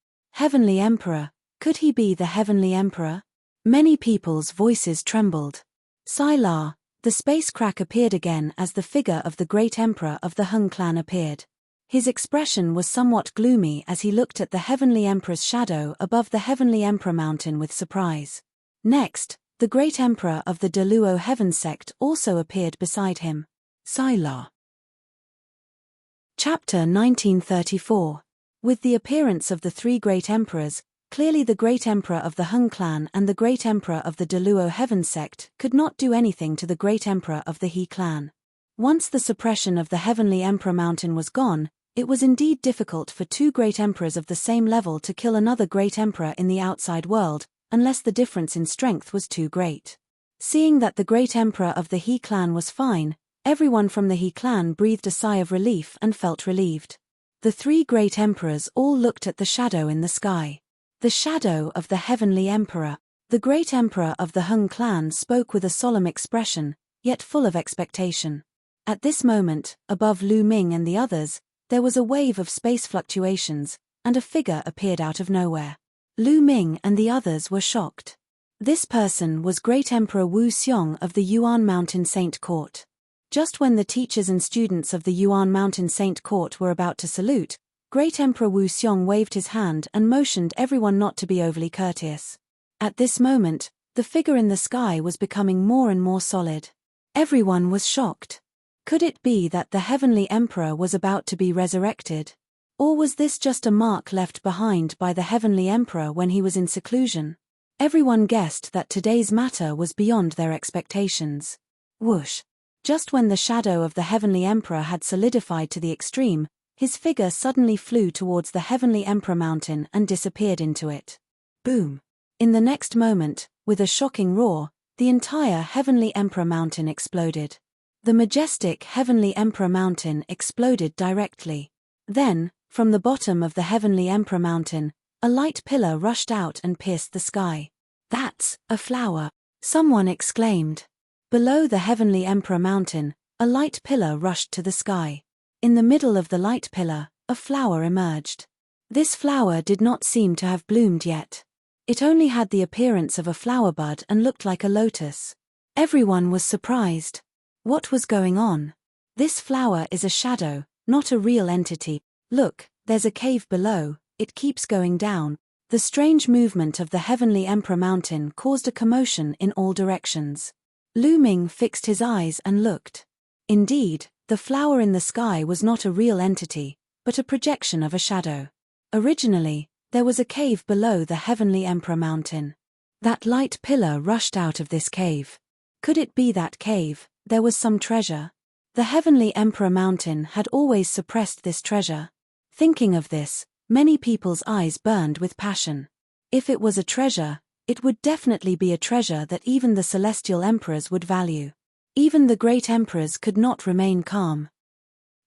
Emperor, could he be the Heavenly Emperor? Many people's voices trembled. Sylar, the space crack appeared again as the figure of the Great Emperor of the Hung clan appeared. His expression was somewhat gloomy as he looked at the Heavenly Emperor's shadow above the Heavenly Emperor Mountain with surprise. Next, the Great Emperor of the Deluo Heaven sect also appeared beside him. Sylar. Chapter 1934. With the appearance of the three Great Emperors, clearly the Great Emperor of the Hung clan and the Great Emperor of the Deluo Heaven sect could not do anything to the Great Emperor of the He clan. Once the suppression of the Heavenly Emperor Mountain was gone, it was indeed difficult for two Great Emperors of the same level to kill another Great Emperor in the outside world, unless the difference in strength was too great. Seeing that the Great Emperor of the He clan was fine, everyone from the He clan breathed a sigh of relief and felt relieved. The three Great Emperors all looked at the shadow in the sky. The shadow of the Heavenly Emperor. The Great Emperor of the Hung clan spoke with a solemn expression, yet full of expectation. At this moment, above Lu Ming and the others, there was a wave of space fluctuations, and a figure appeared out of nowhere. Lu Ming and the others were shocked. This person was Great Emperor Wu Xiong of the Yuan Mountain Saint Court. Just when the teachers and students of the Yuan Mountain Saint Court were about to salute, Great Emperor Wu Xiong waved his hand and motioned everyone not to be overly courteous. At this moment, the figure in the sky was becoming more and more solid. Everyone was shocked. Could it be that the Heavenly Emperor was about to be resurrected? Or was this just a mark left behind by the Heavenly Emperor when he was in seclusion? Everyone guessed that today's matter was beyond their expectations. Whoosh! Just when the shadow of the Heavenly Emperor had solidified to the extreme, his figure suddenly flew towards the Heavenly Emperor Mountain and disappeared into it. Boom! In the next moment, with a shocking roar, the entire Heavenly Emperor Mountain exploded. The majestic Heavenly Emperor Mountain exploded directly. Then, from the bottom of the Heavenly Emperor Mountain, a light pillar rushed out and pierced the sky. That's a flower! Someone exclaimed. Below the Heavenly Emperor Mountain, a light pillar rushed to the sky. In the middle of the light pillar, a flower emerged. This flower did not seem to have bloomed yet. It only had the appearance of a flower bud and looked like a lotus. Everyone was surprised. What was going on? This flower is a shadow, not a real entity. Look, there's a cave below, it keeps going down. The strange movement of the Heavenly Emperor Mountain caused a commotion in all directions. Lu Ming fixed his eyes and looked. Indeed, the flower in the sky was not a real entity, but a projection of a shadow. Originally, there was a cave below the Heavenly Emperor Mountain. That light pillar rushed out of this cave. Could it be that cave? There was some treasure. The Heavenly Emperor Mountain had always suppressed this treasure. Thinking of this, many people's eyes burned with passion. If it was a treasure, it would definitely be a treasure that even the celestial emperors would value. Even the great emperors could not remain calm.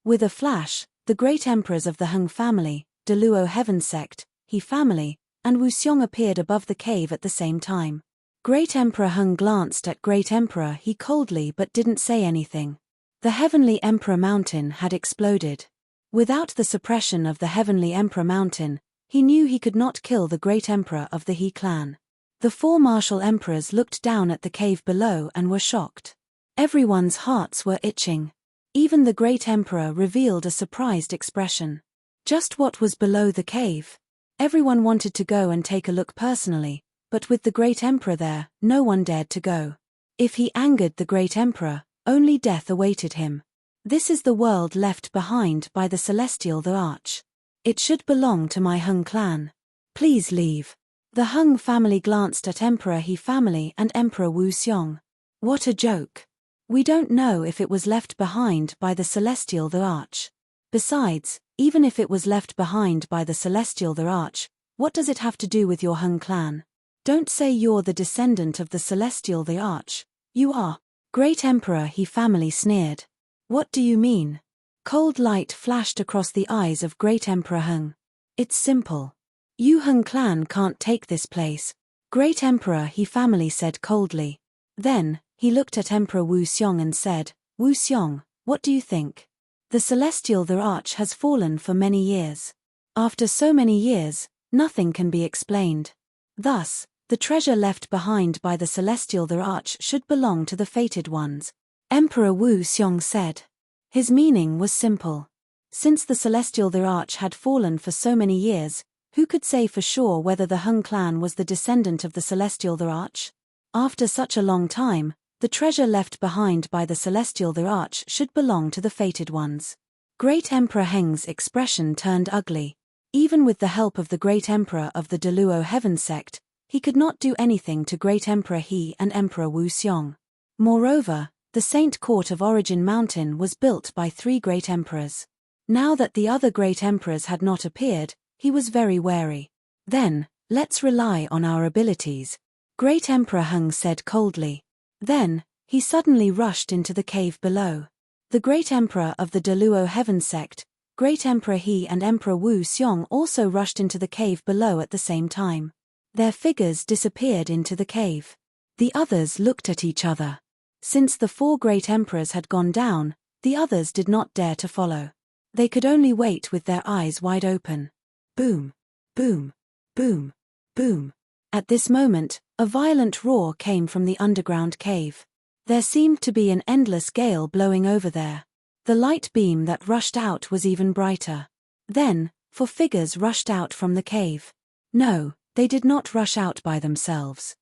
With a flash, the great emperors of the Hung family, Deluo Heaven sect, He family, and Wu Xiong appeared above the cave at the same time. Great Emperor Hung glanced at Great Emperor He coldly but didn't say anything. The Heavenly Emperor Mountain had exploded. Without the suppression of the Heavenly Emperor Mountain, he knew he could not kill the Great Emperor of the He clan. The four martial emperors looked down at the cave below and were shocked. Everyone's hearts were itching. Even the great emperor revealed a surprised expression. Just what was below the cave? Everyone wanted to go and take a look personally, but with the great emperor there, no one dared to go. If he angered the great emperor, only death awaited him. This is the world left behind by the celestial the Arch. It should belong to my Hung clan. Please leave. The Hung family glanced at Emperor He family and Emperor Wu Xiong. What a joke. We don't know if it was left behind by the celestial the Arch. Besides, even if it was left behind by the celestial the Arch, what does it have to do with your Hung clan? Don't say you're the descendant of the celestial the Arch. You are. Great Emperor He family sneered. What do you mean? Cold light flashed across the eyes of Great Emperor Hung. It's simple. You Hung clan can't take this place. Great Emperor He family said coldly. Then, he looked at Emperor Wu Xiong and said, Wu Xiong, what do you think? The celestial the Arch has fallen for many years. After so many years, nothing can be explained. Thus, the treasure left behind by the celestial the Arch should belong to the fated ones. Emperor Wu Xiong said. His meaning was simple. Since the celestial the Arch had fallen for so many years, who could say for sure whether the Hung clan was the descendant of the celestial the Arch? After such a long time, the treasure left behind by the celestial the Arch should belong to the fated ones. Great Emperor Heng's expression turned ugly. Even with the help of the Great Emperor of the Deluo Heaven sect, he could not do anything to Great Emperor He and Emperor Wu Xiong. Moreover, the Saint Court of Origin Mountain was built by 3 great emperors. Now that the other great emperors had not appeared, he was very wary. Then, let's rely on our abilities, Great Emperor Hung said coldly. Then, he suddenly rushed into the cave below. The Great Emperor of the Deluo Heaven sect, Great Emperor He and Emperor Wu Xiong also rushed into the cave below at the same time. Their figures disappeared into the cave. The others looked at each other. Since the 4 great emperors had gone down, the others did not dare to follow. They could only wait with their eyes wide open. Boom, boom, boom, boom. At this moment, a violent roar came from the underground cave. There seemed to be an endless gale blowing over there. The light beam that rushed out was even brighter. Then, 4 figures rushed out from the cave. No, they did not rush out by themselves.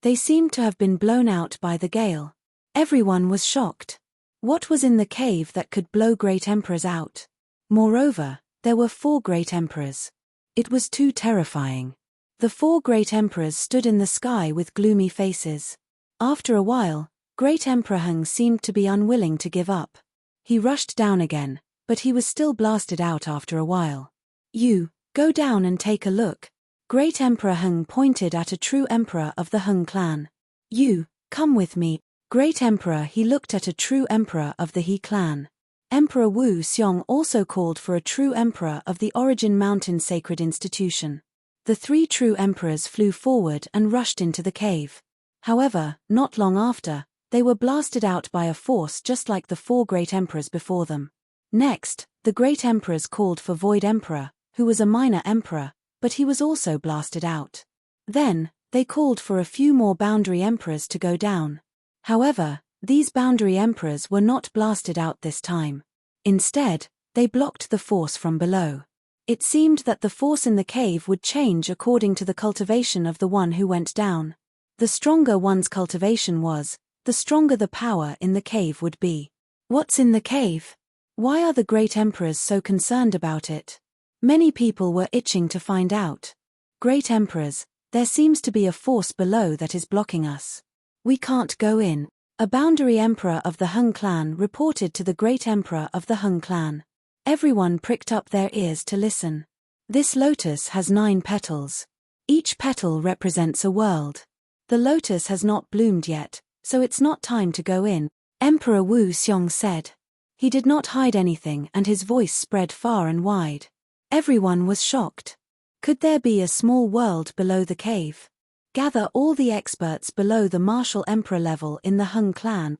They seemed to have been blown out by the gale. Everyone was shocked. What was in the cave that could blow great emperors out? Moreover, there were 4 great emperors. It was too terrifying. The 4 great emperors stood in the sky with gloomy faces. After a while, Great Emperor Hung seemed to be unwilling to give up. He rushed down again, but he was still blasted out after a while. You, go down and take a look. Great Emperor Hung pointed at a true emperor of the Hung clan. You, come with me. Great Emperor He looked at a true emperor of the He clan. Emperor Wu Xiong also called for a true emperor of the Origin Mountain Sacred Institution. The 3 true emperors flew forward and rushed into the cave. However, not long after, they were blasted out by a force just like the 4 great emperors before them. Next, the great emperors called for Void Emperor, who was a minor emperor, but he was also blasted out. Then, they called for a few more boundary emperors to go down. However, these boundary emperors were not blasted out this time. Instead, they blocked the force from below. It seemed that the force in the cave would change according to the cultivation of the one who went down. The stronger one's cultivation was, the stronger the power in the cave would be. What's in the cave? Why are the great emperors so concerned about it? Many people were itching to find out. Great emperors, there seems to be a force below that is blocking us. We can't go in. A boundary emperor of the Hung clan reported to the great emperor of the Hung clan. Everyone pricked up their ears to listen. This lotus has 9 petals. Each petal represents a world. The lotus has not bloomed yet, so it's not time to go in, Emperor Wu Xiong said. He did not hide anything and his voice spread far and wide. Everyone was shocked. Could there be a small world below the cave? Gather all the experts below the martial emperor level in the Hung clan.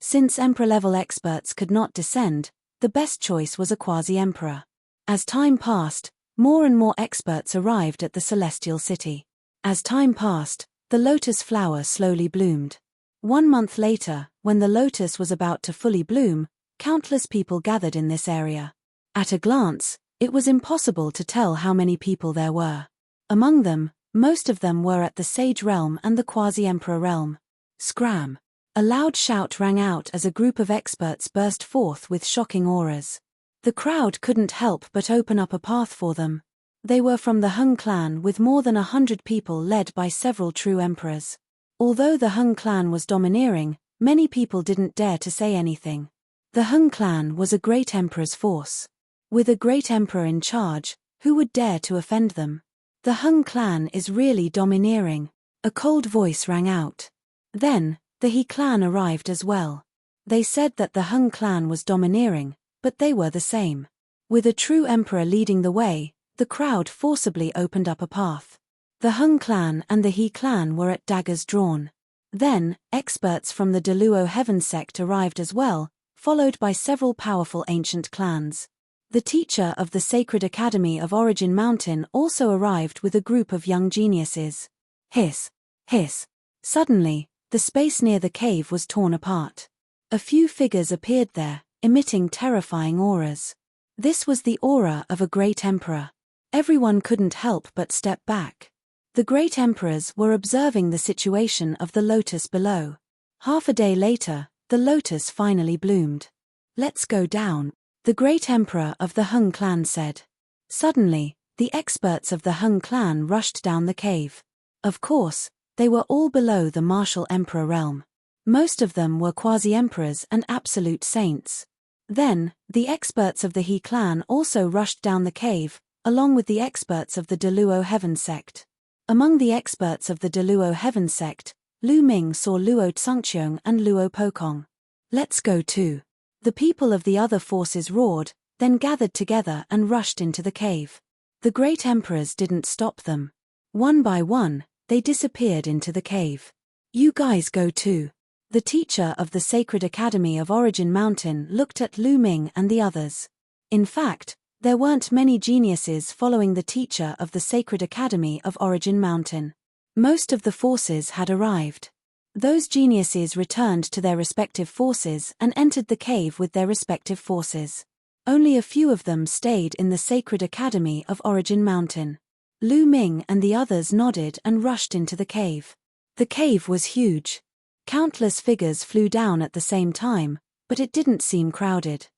Since emperor-level experts could not descend, the best choice was a quasi-emperor. As time passed, More and more experts arrived at the celestial city. As time passed, the lotus flower slowly bloomed. 1 month later, when the lotus was about to fully bloom, countless people gathered in this area. At a glance, it was impossible to tell how many people there were. Among them, most of them were at the Sage Realm and the Quasi-Emperor Realm. Scram! A loud shout rang out as a group of experts burst forth with shocking auras. The crowd couldn't help but open up a path for them. They were from the Hung clan, with more than 100 people led by several true emperors. Although the Hung clan was domineering, many people didn't dare to say anything. The Hung clan was a great emperor's force. With a great emperor in charge, who would dare to offend them? The Hung clan is really domineering. A cold voice rang out. Then, the He clan arrived as well. They said that the Hung clan was domineering, but they were the same. With a true emperor leading the way, the crowd forcibly opened up a path. The Hung clan and the He clan were at daggers drawn. Then, experts from the Deluo Heaven sect arrived as well, followed by several powerful ancient clans. The teacher of the Sacred Academy of Origin Mountain also arrived with a group of young geniuses. Hiss! Hiss! Suddenly, the space near the cave was torn apart. A few figures appeared there, emitting terrifying auras. This was the aura of a great emperor. Everyone couldn't help but step back. The great emperors were observing the situation of the lotus below. Half a day later, the lotus finally bloomed. "Let's go down," the great emperor of the Hung clan said. Suddenly, the experts of the Hung clan rushed down the cave. Of course, they were all below the martial emperor realm. Most of them were quasi-emperors and absolute saints. Then, the experts of the He clan also rushed down the cave, along with the experts of the Deluo Heaven sect. Among the experts of the Deluo Heaven sect, Lu Ming saw Luo Tsungqiong and Luo Pokong. "Let's go too." The people of the other forces roared, then gathered together and rushed into the cave. The great emperors didn't stop them. One by one, they disappeared into the cave. "You guys go too." The teacher of the Sacred Academy of Origin Mountain looked at Lu Ming and the others. In fact, there weren't many geniuses following the teacher of the Sacred Academy of Origin Mountain. Most of the forces had arrived. Those geniuses returned to their respective forces and entered the cave with their respective forces. Only a few of them stayed in the Sacred Academy of Origin Mountain. Lu Ming and the others nodded and rushed into the cave. The cave was huge. Countless figures flew down at the same time, but it didn't seem crowded.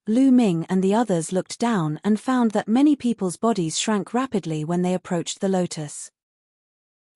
Lu Ming and the others looked down and found that many people's bodies shrank rapidly when they approached the lotus.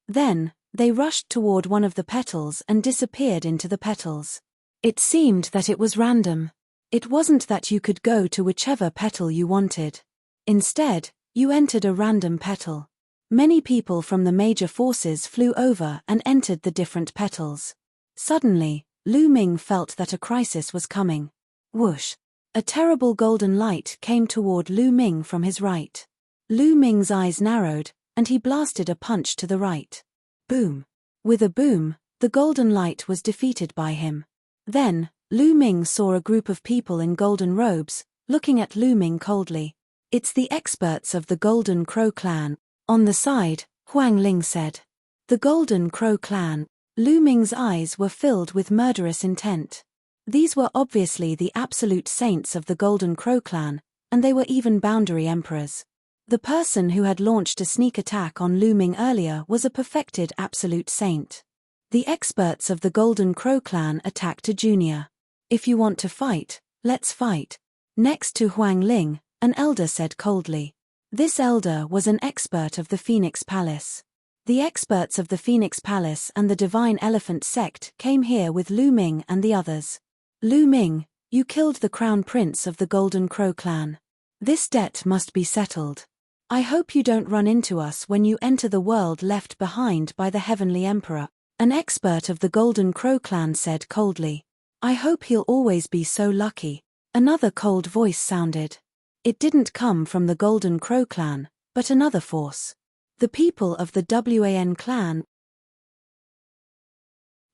Then, they rushed toward one of the petals and disappeared into the petals. It seemed that it was random. It wasn't that you could go to whichever petal you wanted. Instead, you entered a random petal. Many people from the major forces flew over and entered the different petals. Suddenly, Lu Ming felt that a crisis was coming. Whoosh! A terrible golden light came toward Lu Ming from his right. Lu Ming's eyes narrowed, and he blasted a punch to the right. Boom! With a boom, the golden light was defeated by him. Then, Lu Ming saw a group of people in golden robes, looking at Lu Ming coldly. "It's the experts of the Golden Crow clan." On the side, Huang Ling said. The Golden Crow clan. Lu Ming's eyes were filled with murderous intent. These were obviously the absolute saints of the Golden Crow clan, and they were even boundary emperors. The person who had launched a sneak attack on Lu Ming earlier was a perfected absolute saint. The experts of the Golden Crow clan attacked a junior. "If you want to fight, let's fight." Next to Huang Ling, an elder said coldly. This elder was an expert of the Phoenix Palace. The experts of the Phoenix Palace and the Divine Elephant sect came here with Lu Ming and the others. "Lu Ming, you killed the Crown Prince of the Golden Crow clan. This debt must be settled. I hope you don't run into us when you enter the world left behind by the Heavenly Emperor," an expert of the Golden Crow clan said coldly. "I hope he'll always be so lucky." Another cold voice sounded. It didn't come from the Golden Crow clan, but another force. The people of the WAN clan.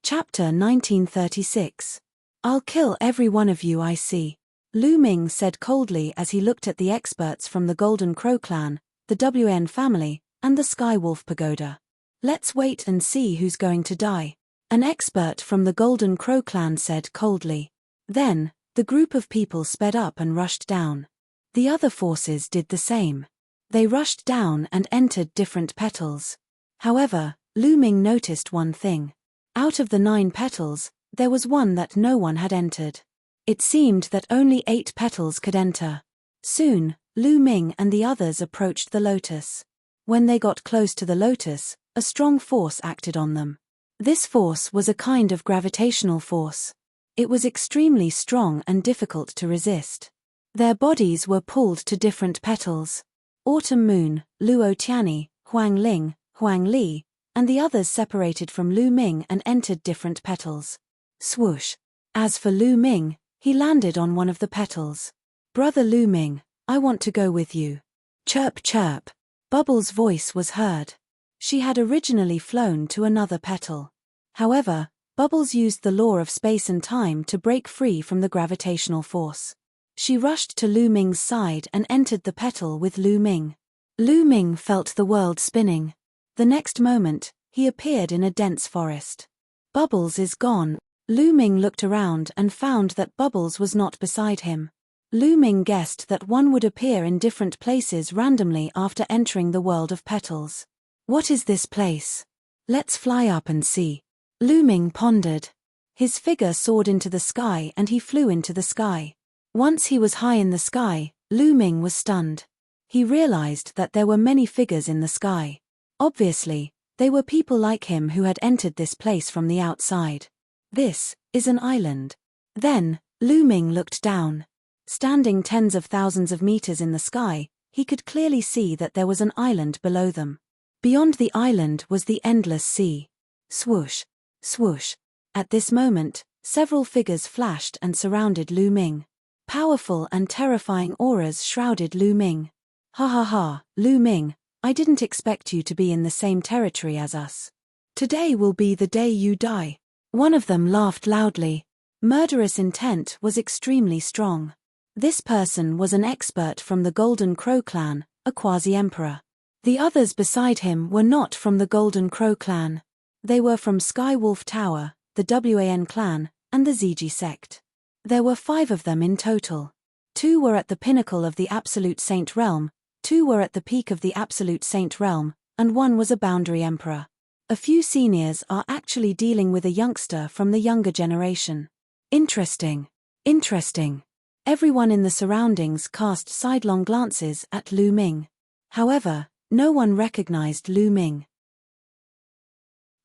Chapter 1936. "I'll kill every one of you I see." Lu Ming said coldly as he looked at the experts from the Golden Crow clan, the WN family, and the Skywolf Pagoda. Let's wait and see who's going to die. An expert from the Golden Crow clan said coldly. Then, the group of people sped up and rushed down. The other forces did the same. They rushed down and entered different petals. However, Lu Ming noticed one thing. Out of the 9 petals, there was one that no one had entered. It seemed that only 8 petals could enter. Soon, Lu Ming and the others approached the lotus. When they got close to the lotus, a strong force acted on them. This force was a kind of gravitational force. It was extremely strong and difficult to resist. Their bodies were pulled to different petals. Autumn Moon, Luo Tianyi, Huang Ling, Huang Li, and the others separated from Lu Ming and entered different petals. Swoosh. As for Lu Ming, he landed on one of the petals. Brother Lu Ming, I want to go with you. Chirp chirp. Bubbles' voice was heard. She had originally flown to another petal. However, Bubbles used the law of space and time to break free from the gravitational force. She rushed to Lu Ming's side and entered the petal with Lu Ming. Lu Ming felt the world spinning. The next moment, he appeared in a dense forest. Bubbles is gone. Lu Ming looked around and found that Bubbles was not beside him. Lu Ming guessed that one would appear in different places randomly after entering the world of petals. What is this place? Let's fly up and see. Lu Ming pondered. His figure soared into the sky and he flew into the sky. Once he was high in the sky, Lu Ming was stunned. He realized that there were many figures in the sky. Obviously, they were people like him who had entered this place from the outside. This is an island. Then, Lu Ming looked down. Standing tens of thousands of meters in the sky, he could clearly see that there was an island below them. Beyond the island was the endless sea. Swoosh, swoosh. At this moment, several figures flashed and surrounded Lu Ming. Powerful and terrifying auras shrouded Lu Ming. Ha ha ha, Lu Ming, I didn't expect you to be in the same territory as us. Today will be the day you die. One of them laughed loudly. Murderous intent was extremely strong. This person was an expert from the Golden Crow clan, a quasi-emperor. The others beside him were not from the Golden Crow clan. They were from Skywolf Tower, the WAN clan, and the Ziji sect. There were 5 of them in total. 2 were at the pinnacle of the Absolute Saint Realm, 2 were at the peak of the Absolute Saint Realm, and 1 was a boundary emperor. A few seniors are actually dealing with a youngster from the younger generation. Interesting. Interesting. Everyone in the surroundings cast sidelong glances at Lu Ming. However, no one recognized Lu Ming.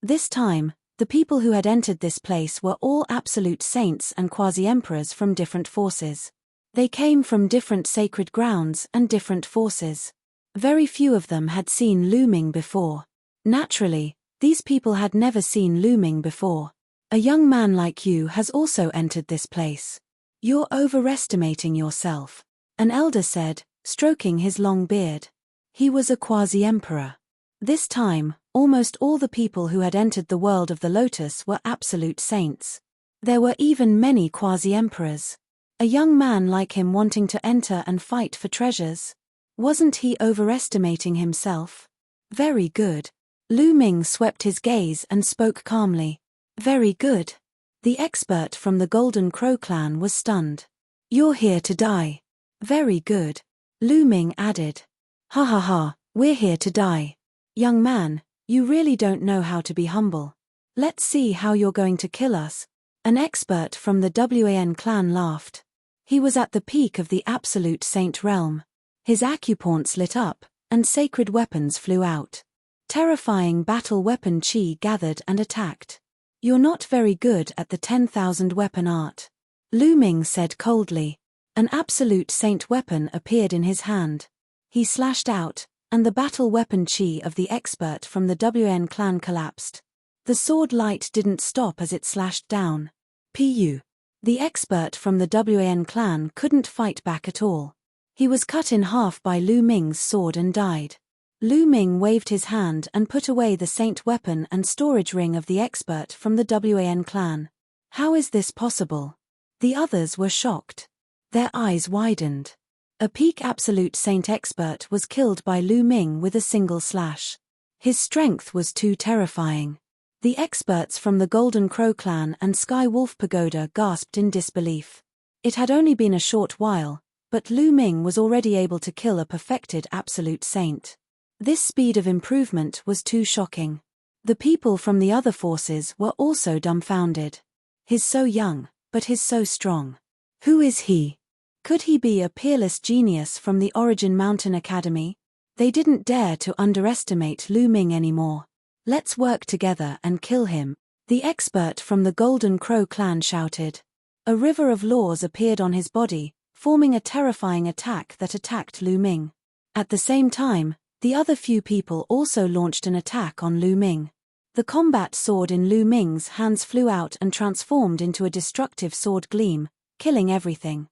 This time, the people who had entered this place were all absolute saints and quasi-emperors from different forces. They came from different sacred grounds and different forces. Very few of them had seen Lu Ming before. Naturally, these people had never seen Lu Ming before. A young man like you has also entered this place. You're overestimating yourself, an elder said, stroking his long beard. He was a quasi-emperor. This time, almost all the people who had entered the world of the lotus were absolute saints. There were even many quasi-emperors. A young man like him wanting to enter and fight for treasures. Wasn't he overestimating himself? Very good. Lu Ming swept his gaze and spoke calmly. Very good. The expert from the Golden Crow clan was stunned. You're here to die. Very good. Lu Ming added. Ha ha ha, we're here to die. Young man, you really don't know how to be humble. Let's see how you're going to kill us. An expert from the WAN clan laughed. He was at the peak of the Absolute Saint Realm. His acupoints lit up, and sacred weapons flew out. Terrifying battle weapon chi gathered and attacked. You're not very good at the 10,000 weapon art. Lu Ming said coldly. An absolute saint weapon appeared in his hand. He slashed out, and the battle weapon chi of the expert from the WN clan collapsed. The sword light didn't stop as it slashed down. Pu. The expert from the WN clan couldn't fight back at all. He was cut in half by Lu Ming's sword and died. Lu Ming waved his hand and put away the saint weapon and storage ring of the expert from the WAN clan. How is this possible? The others were shocked. Their eyes widened. A peak absolute saint expert was killed by Lu Ming with a single slash. His strength was too terrifying. The experts from the Golden Crow clan and Sky Wolf Pagoda gasped in disbelief. It had only been a short while, but Lu Ming was already able to kill a perfected absolute saint. This speed of improvement was too shocking. The people from the other forces were also dumbfounded. He's so young, but he's so strong. Who is he? Could he be a peerless genius from the Origin Mountain Academy? They didn't dare to underestimate Lu Ming anymore. Let's work together and kill him, the expert from the Golden Crow clan shouted. A river of laws appeared on his body, forming a terrifying attack that attacked Lu Ming. At the same time, the other few people also launched an attack on Lu Ming. The combat sword in Lu Ming's hands flew out and transformed into a destructive sword gleam, killing everything.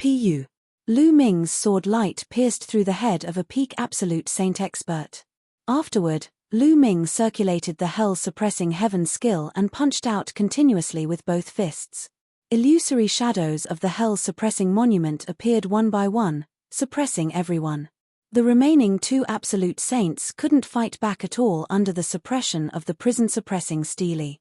Pu. Lu Ming's sword light pierced through the head of a peak absolute saint expert. Afterward, Lu Ming circulated the hell-suppressing heaven skill and punched out continuously with both fists. Illusory shadows of the hell-suppressing monument appeared one by one, suppressing everyone. The remaining two absolute saints couldn't fight back at all under the suppression of the prison-suppressing Steely.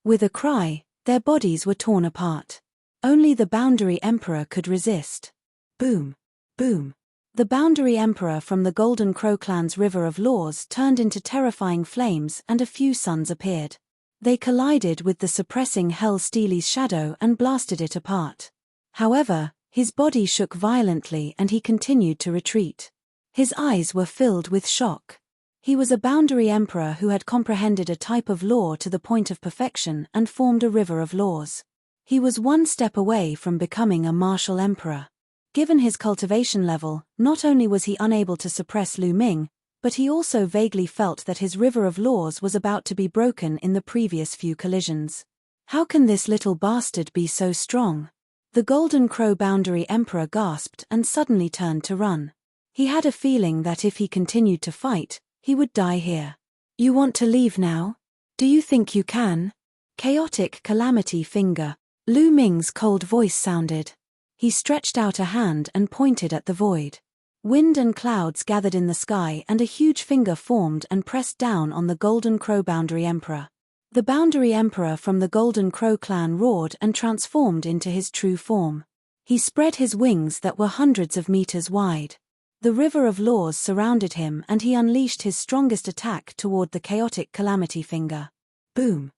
With a cry, their bodies were torn apart. Only the Boundary Emperor could resist. Boom! Boom! The Boundary Emperor from the Golden Crow clan's River of Laws turned into terrifying flames and a few suns appeared. They collided with the suppressing Hell Steely's shadow and blasted it apart. However, his body shook violently and he continued to retreat. His eyes were filled with shock. He was a Boundary Emperor who had comprehended a type of law to the point of perfection and formed a river of laws. He was one step away from becoming a martial emperor. Given his cultivation level, not only was he unable to suppress Lu Ming, but he also vaguely felt that his river of laws was about to be broken in the previous few collisions. How can this little bastard be so strong? The Golden Crow Boundary Emperor gasped and suddenly turned to run. He had a feeling that if he continued to fight, he would die here. You want to leave now? Do you think you can? Chaotic Calamity Finger. Lu Ming's cold voice sounded. He stretched out a hand and pointed at the void. Wind and clouds gathered in the sky and a huge finger formed and pressed down on the Golden Crow Boundary Emperor. The Boundary Emperor from the Golden Crow clan roared and transformed into his true form. He spread his wings that were hundreds of meters wide. The River of Laws surrounded him and he unleashed his strongest attack toward the Chaotic Calamity Finger. Boom!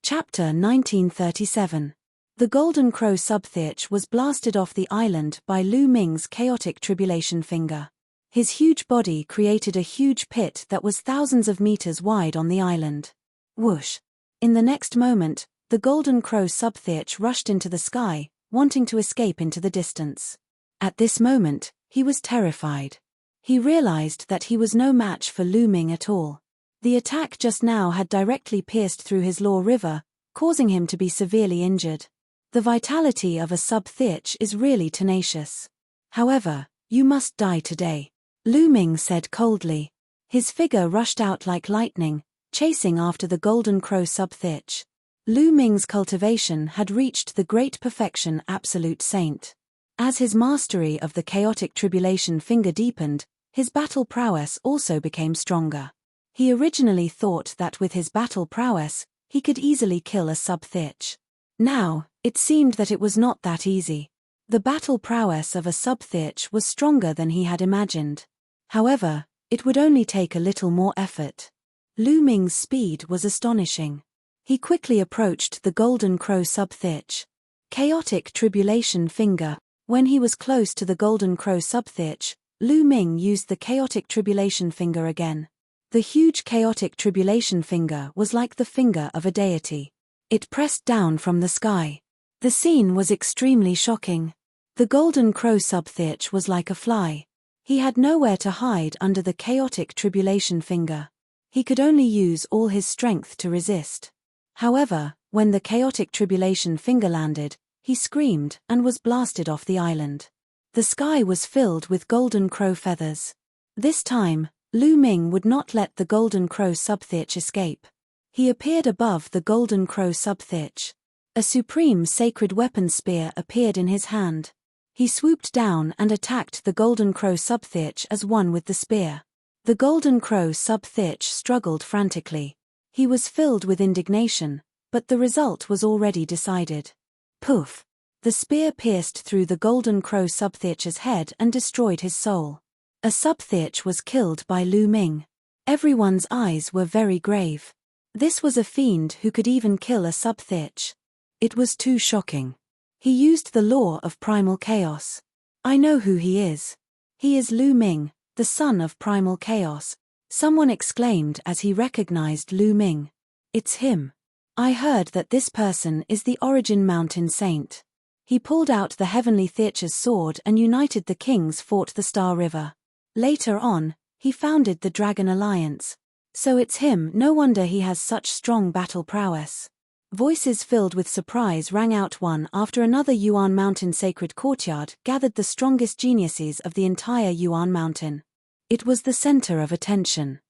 Chapter 1937. The Golden Crow Subtheach was blasted off the island by Lu Ming's Chaotic Tribulation Finger. His huge body created a huge pit that was thousands of meters wide on the island. Whoosh! In the next moment, the Golden Crow Subtheach rushed into the sky, wanting to escape into the distance. At this moment, he was terrified. He realized that he was no match for Lu Ming at all. The attack just now had directly pierced through his law river, causing him to be severely injured. The vitality of a Subtheach is really tenacious. However, you must die today, Lu Ming said coldly. His figure rushed out like lightning, chasing after the Golden Crow Subtheach. Lu Ming's cultivation had reached the great perfection absolute saint. As his mastery of the Chaotic Tribulation Finger deepened, his battle prowess also became stronger. He originally thought that with his battle prowess, he could easily kill a Subtheach. Now, it seemed that it was not that easy. The battle prowess of a Subtheach was stronger than he had imagined. However, it would only take a little more effort. Lu Ming's speed was astonishing. He quickly approached the Golden Crow Subtheach. Chaotic Tribulation Finger. When he was close to the Golden Crow Subtheach, Lu Ming used the Chaotic Tribulation Finger again. The huge Chaotic Tribulation Finger was like the finger of a deity. It pressed down from the sky. The scene was extremely shocking. The Golden Crow Subtheach was like a fly. He had nowhere to hide under the Chaotic Tribulation Finger. He could only use all his strength to resist. However, when the Chaotic Tribulation Finger landed, he screamed and was blasted off the island. The sky was filled with Golden Crow feathers. This time, Lu Ming would not let the Golden Crow Subtheach escape. He appeared above the Golden Crow Subtheach. A supreme sacred weapon spear appeared in his hand. He swooped down and attacked the Golden Crow Subthirch as one with the spear. The Golden Crow Subthirch struggled frantically. He was filled with indignation, but the result was already decided. Poof! The spear pierced through the Golden Crow Subthirch's head and destroyed his soul. A Subthirch was killed by Lu Ming. Everyone's eyes were very grave. This was a fiend who could even kill a Subthirch. It was too shocking. He used the law of primal chaos. I know who he is. He is Lu Ming, the son of primal chaos, someone exclaimed as he recognized Lu Ming. It's him. I heard that this person is the Origin Mountain Saint. He pulled out the Heavenly Thirch's sword and united the kings fought the Star River. Later on, he founded the Dragon Alliance. So it's him, no wonder he has such strong battle prowess. Voices filled with surprise rang out one after another. Yuan Mountain Sacred Courtyard gathered the strongest geniuses of the entire Yuan Mountain. It was the center of attention.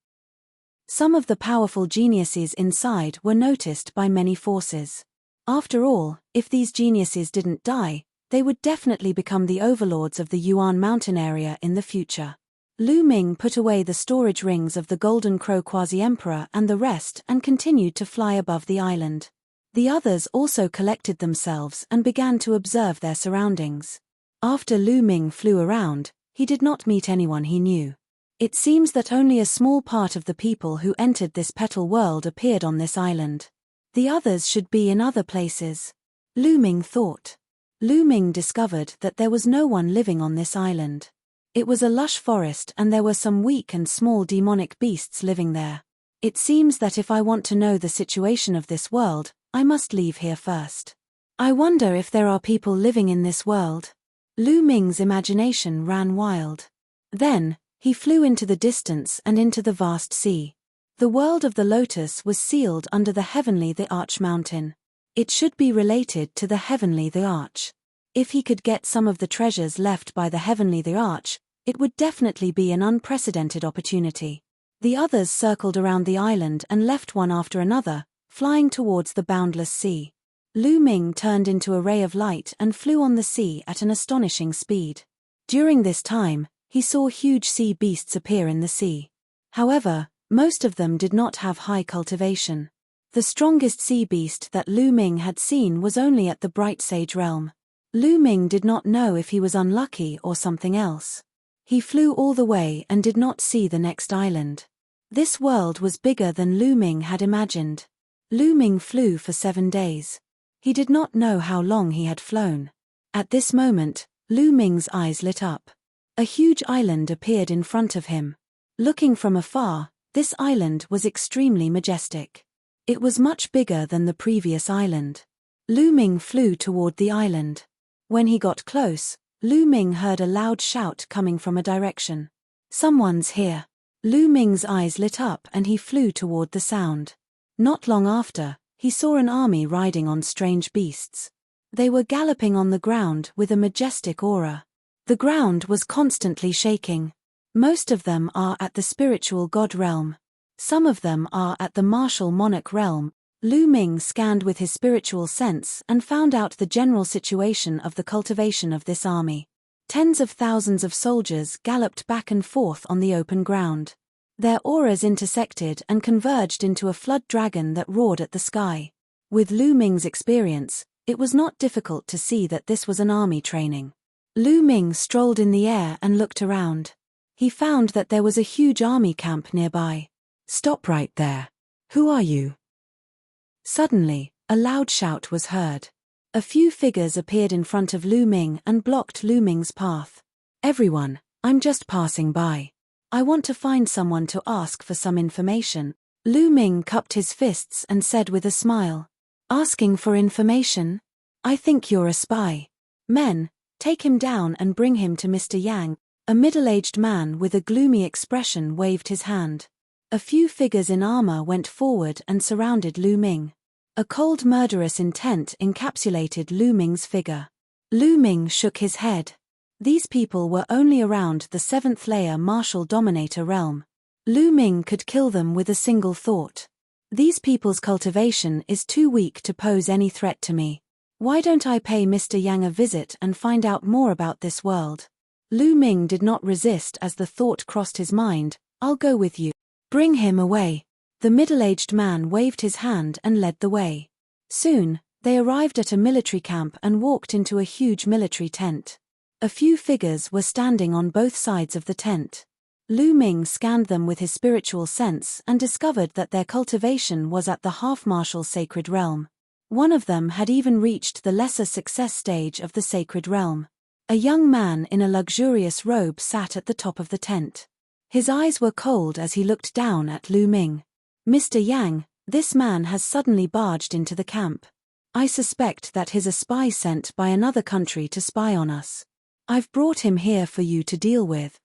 Some of the powerful geniuses inside were noticed by many forces. After all, if these geniuses didn't die, they would definitely become the overlords of the Yuan Mountain area in the future. Lu Ming put away the storage rings of the Golden Crow Quasi-Emperor and the rest and continued to fly above the island. The others also collected themselves and began to observe their surroundings. After Lu Ming flew around, he did not meet anyone he knew. It seems that only a small part of the people who entered this petal world appeared on this island. The others should be in other places. Lu Ming thought. Lu Ming discovered that there was no one living on this island. It was a lush forest and there were some weak and small demonic beasts living there. It seems that if I want to know the situation of this world, I must leave here first. I wonder if there are people living in this world. Lu Ming's imagination ran wild. Then, he flew into the distance and into the vast sea. The world of the lotus was sealed under the Heavenly the Arch Mountain. It should be related to the Heavenly the Arch. If he could get some of the treasures left by the Heavenly the Arch, it would definitely be an unprecedented opportunity. The others circled around the island and left one after another, flying towards the boundless sea. Lu Ming turned into a ray of light and flew on the sea at an astonishing speed. During this time, he saw huge sea beasts appear in the sea. However, most of them did not have high cultivation. The strongest sea beast that Lu Ming had seen was only at the Bright Sage realm. Lu Ming did not know if he was unlucky or something else. He flew all the way and did not see the next island. This world was bigger than Lu Ming had imagined. Lu Ming flew for 7 days. He did not know how long he had flown. At this moment, Lu Ming's eyes lit up. A huge island appeared in front of him. Looking from afar, this island was extremely majestic. It was much bigger than the previous island. Lu Ming flew toward the island. When he got close, Lu Ming heard a loud shout coming from a direction. Someone's here. Lu Ming's eyes lit up and he flew toward the sound. Not long after, he saw an army riding on strange beasts. They were galloping on the ground with a majestic aura. The ground was constantly shaking. Most of them are at the spiritual god realm. Some of them are at the martial monarch realm. Lu Ming scanned with his spiritual sense and found out the general situation of the cultivation of this army. Tens of thousands of soldiers galloped back and forth on the open ground. Their auras intersected and converged into a flood dragon that roared at the sky. With Lu Ming's experience, it was not difficult to see that this was an army training. Lu Ming strolled in the air and looked around. He found that there was a huge army camp nearby. "Stop right there. Who are you?" Suddenly, a loud shout was heard. A few figures appeared in front of Lu Ming and blocked Lu Ming's path. "Everyone, I'm just passing by. I want to find someone to ask for some information." Lu Ming cupped his fists and said with a smile. "Asking for information? I think you're a spy. Men, take him down and bring him to Mr. Yang." A middle-aged man with a gloomy expression waved his hand. A few figures in armor went forward and surrounded Lu Ming. A cold murderous intent encapsulated Lu Ming's figure. Lu Ming shook his head. These people were only around the 7th layer martial dominator realm. Lu Ming could kill them with a single thought. These people's cultivation is too weak to pose any threat to me. Why don't I pay Mr. Yang a visit and find out more about this world? Lu Ming did not resist as the thought crossed his mind, I'll go with you. Bring him away. The middle-aged man waved his hand and led the way. Soon, they arrived at a military camp and walked into a huge military tent. A few figures were standing on both sides of the tent. Lu Ming scanned them with his spiritual sense and discovered that their cultivation was at the half-martial sacred realm. One of them had even reached the lesser success stage of the sacred realm. A young man in a luxurious robe sat at the top of the tent. His eyes were cold as he looked down at Lu Ming. Mr. Yang, this man has suddenly barged into the camp. I suspect that he's a spy sent by another country to spy on us. I've brought him here for you to deal with.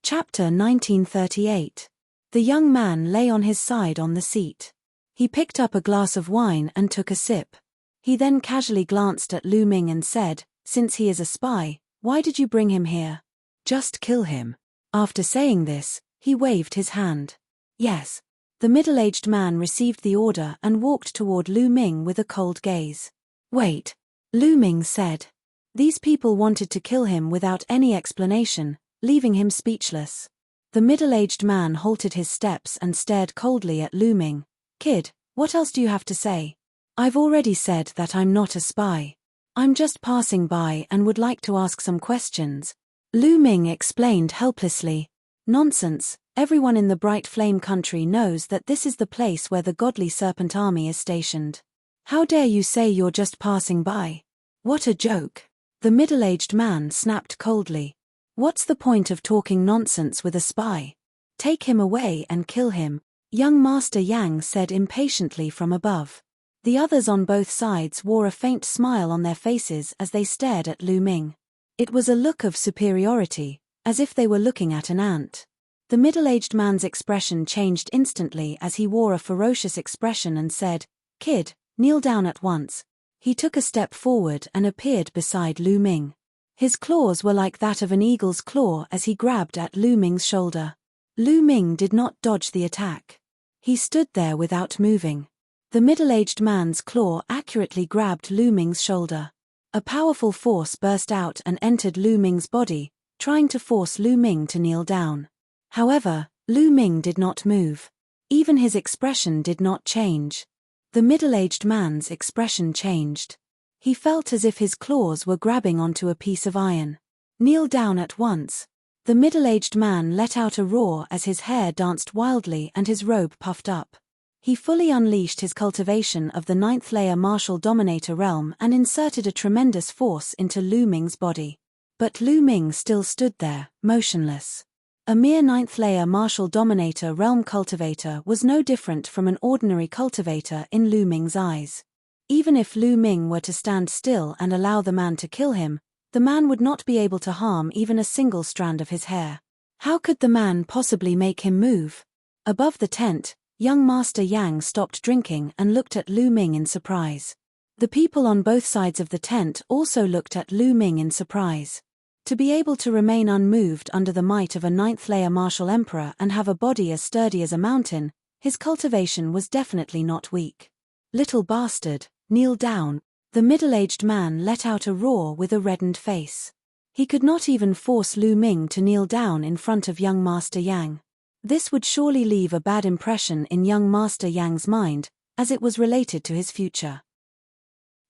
Chapter 1938. The young man lay on his side on the seat. He picked up a glass of wine and took a sip. He then casually glanced at Lu Ming and said, since he is a spy, why did you bring him here? Just kill him. After saying this, he waved his hand. Yes. The middle-aged man received the order and walked toward Lu Ming with a cold gaze. Wait. Lu Ming said. These people wanted to kill him without any explanation, leaving him speechless. The middle-aged man halted his steps and stared coldly at Lu Ming. Kid, what else do you have to say? I've already said that I'm not a spy. I'm just passing by and would like to ask some questions. Lu Ming explained helplessly. Nonsense, everyone in the Bright Flame country knows that this is the place where the godly serpent army is stationed. How dare you say you're just passing by? What a joke. The middle-aged man snapped coldly. What's the point of talking nonsense with a spy? Take him away and kill him, young Master Yang said impatiently from above. The others on both sides wore a faint smile on their faces as they stared at Lu Ming. It was a look of superiority, as if they were looking at an ant. The middle-aged man's expression changed instantly as he wore a ferocious expression and said, Kid, kneel down at once. He took a step forward and appeared beside Lu Ming. His claws were like that of an eagle's claw as he grabbed at Lu Ming's shoulder. Lu Ming did not dodge the attack. He stood there without moving. The middle-aged man's claw accurately grabbed Lu Ming's shoulder. A powerful force burst out and entered Lu Ming's body, trying to force Lu Ming to kneel down. However, Lu Ming did not move. Even his expression did not change. The middle-aged man's expression changed. He felt as if his claws were grabbing onto a piece of iron. Kneel down at once. The middle-aged man let out a roar as his hair danced wildly and his robe puffed up. He fully unleashed his cultivation of the 9th layer martial dominator realm and inserted a tremendous force into Lu Ming's body. But Lu Ming still stood there, motionless. A mere 9th layer martial dominator realm cultivator was no different from an ordinary cultivator in Lu Ming's eyes. Even if Lu Ming were to stand still and allow the man to kill him, the man would not be able to harm even a single strand of his hair. How could the man possibly make him move? Above the tent, young Master Yang stopped drinking and looked at Lu Ming in surprise. The people on both sides of the tent also looked at Lu Ming in surprise. To be able to remain unmoved under the might of a 9th layer martial emperor and have a body as sturdy as a mountain, his cultivation was definitely not weak. Little bastard, kneel down. The middle-aged man let out a roar with a reddened face. He could not even force Lu Ming to kneel down in front of young Master Yang. This would surely leave a bad impression in young Master Yang's mind, as it was related to his future.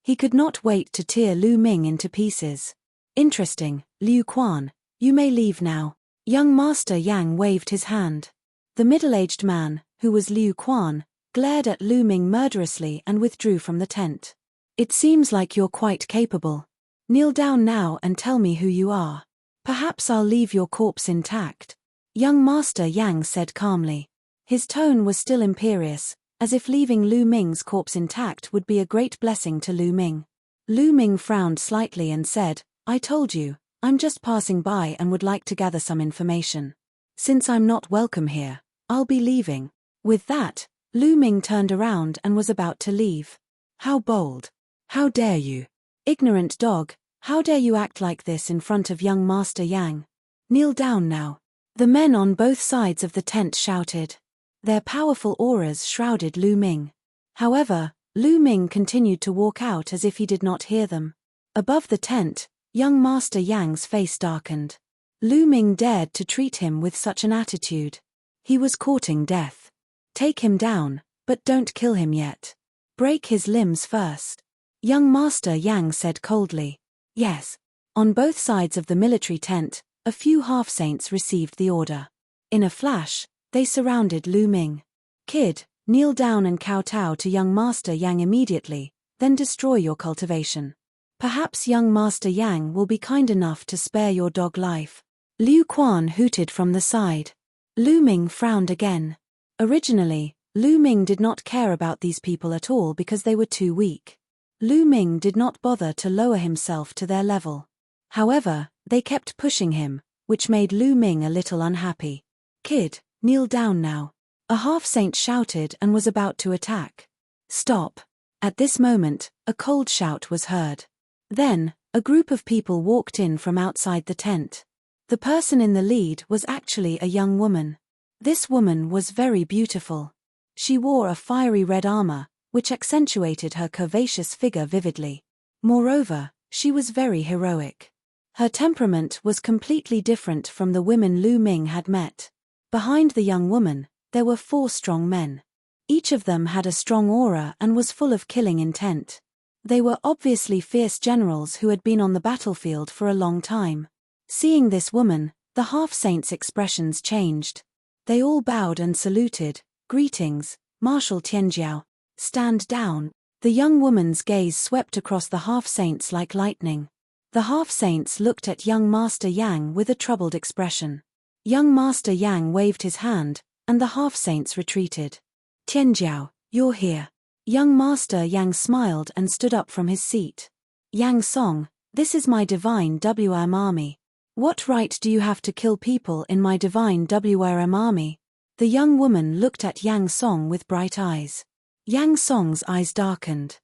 He could not wait to tear Lu Ming into pieces. Interesting, Liu Quan, you may leave now. Young Master Yang waved his hand. The middle-aged man, who was Liu Quan, glared at Lu Ming murderously and withdrew from the tent. It seems like you're quite capable. Kneel down now and tell me who you are. Perhaps I'll leave your corpse intact. Young Master Yang said calmly. His tone was still imperious, as if leaving Lu Ming's corpse intact would be a great blessing to Lu Ming. Lu Ming frowned slightly and said, I told you, I'm just passing by and would like to gather some information. Since I'm not welcome here, I'll be leaving. With that, Lu Ming turned around and was about to leave. How bold. How dare you? Ignorant dog, how dare you act like this in front of young Master Yang? Kneel down now. The men on both sides of the tent shouted. Their powerful auras shrouded Lu Ming. However, Lu Ming continued to walk out as if he did not hear them. Above the tent, young Master Yang's face darkened. Lu Ming dared to treat him with such an attitude. He was courting death. Take him down, but don't kill him yet. Break his limbs first. Young Master Yang said coldly. Yes. On both sides of the military tent, a few half-saints received the order. In a flash, they surrounded Lu Ming. Kid, kneel down and kowtow to young Master Yang immediately, then destroy your cultivation. Perhaps young Master Yang will be kind enough to spare your dog life. Liu Quan hooted from the side. Lu Ming frowned again. Originally, Lu Ming did not care about these people at all because they were too weak. Lu Ming did not bother to lower himself to their level. However, they kept pushing him, which made Lu Ming a little unhappy. Kid, kneel down now. A half-saint shouted and was about to attack. Stop. At this moment, a cold shout was heard. Then, a group of people walked in from outside the tent. The person in the lead was actually a young woman. This woman was very beautiful. She wore a fiery red armor, which accentuated her curvaceous figure vividly. Moreover, she was very heroic. Her temperament was completely different from the women Lu Ming had met. Behind the young woman, there were 4 strong men. Each of them had a strong aura and was full of killing intent. They were obviously fierce generals who had been on the battlefield for a long time. Seeing this woman, the half-saints' expressions changed. They all bowed and saluted. Greetings, Marshal Tianjiao. Stand down. The young woman's gaze swept across the half-saints like lightning. The half-saints looked at young Master Yang with a troubled expression. Young Master Yang waved his hand, and the half-saints retreated. Tianjiao, you're here. Young Master Yang smiled and stood up from his seat. Yang Song, this is my divine WM army. What right do you have to kill people in my divine WRM army? The young woman looked at Yang Song with bright eyes. Yang Song's eyes darkened.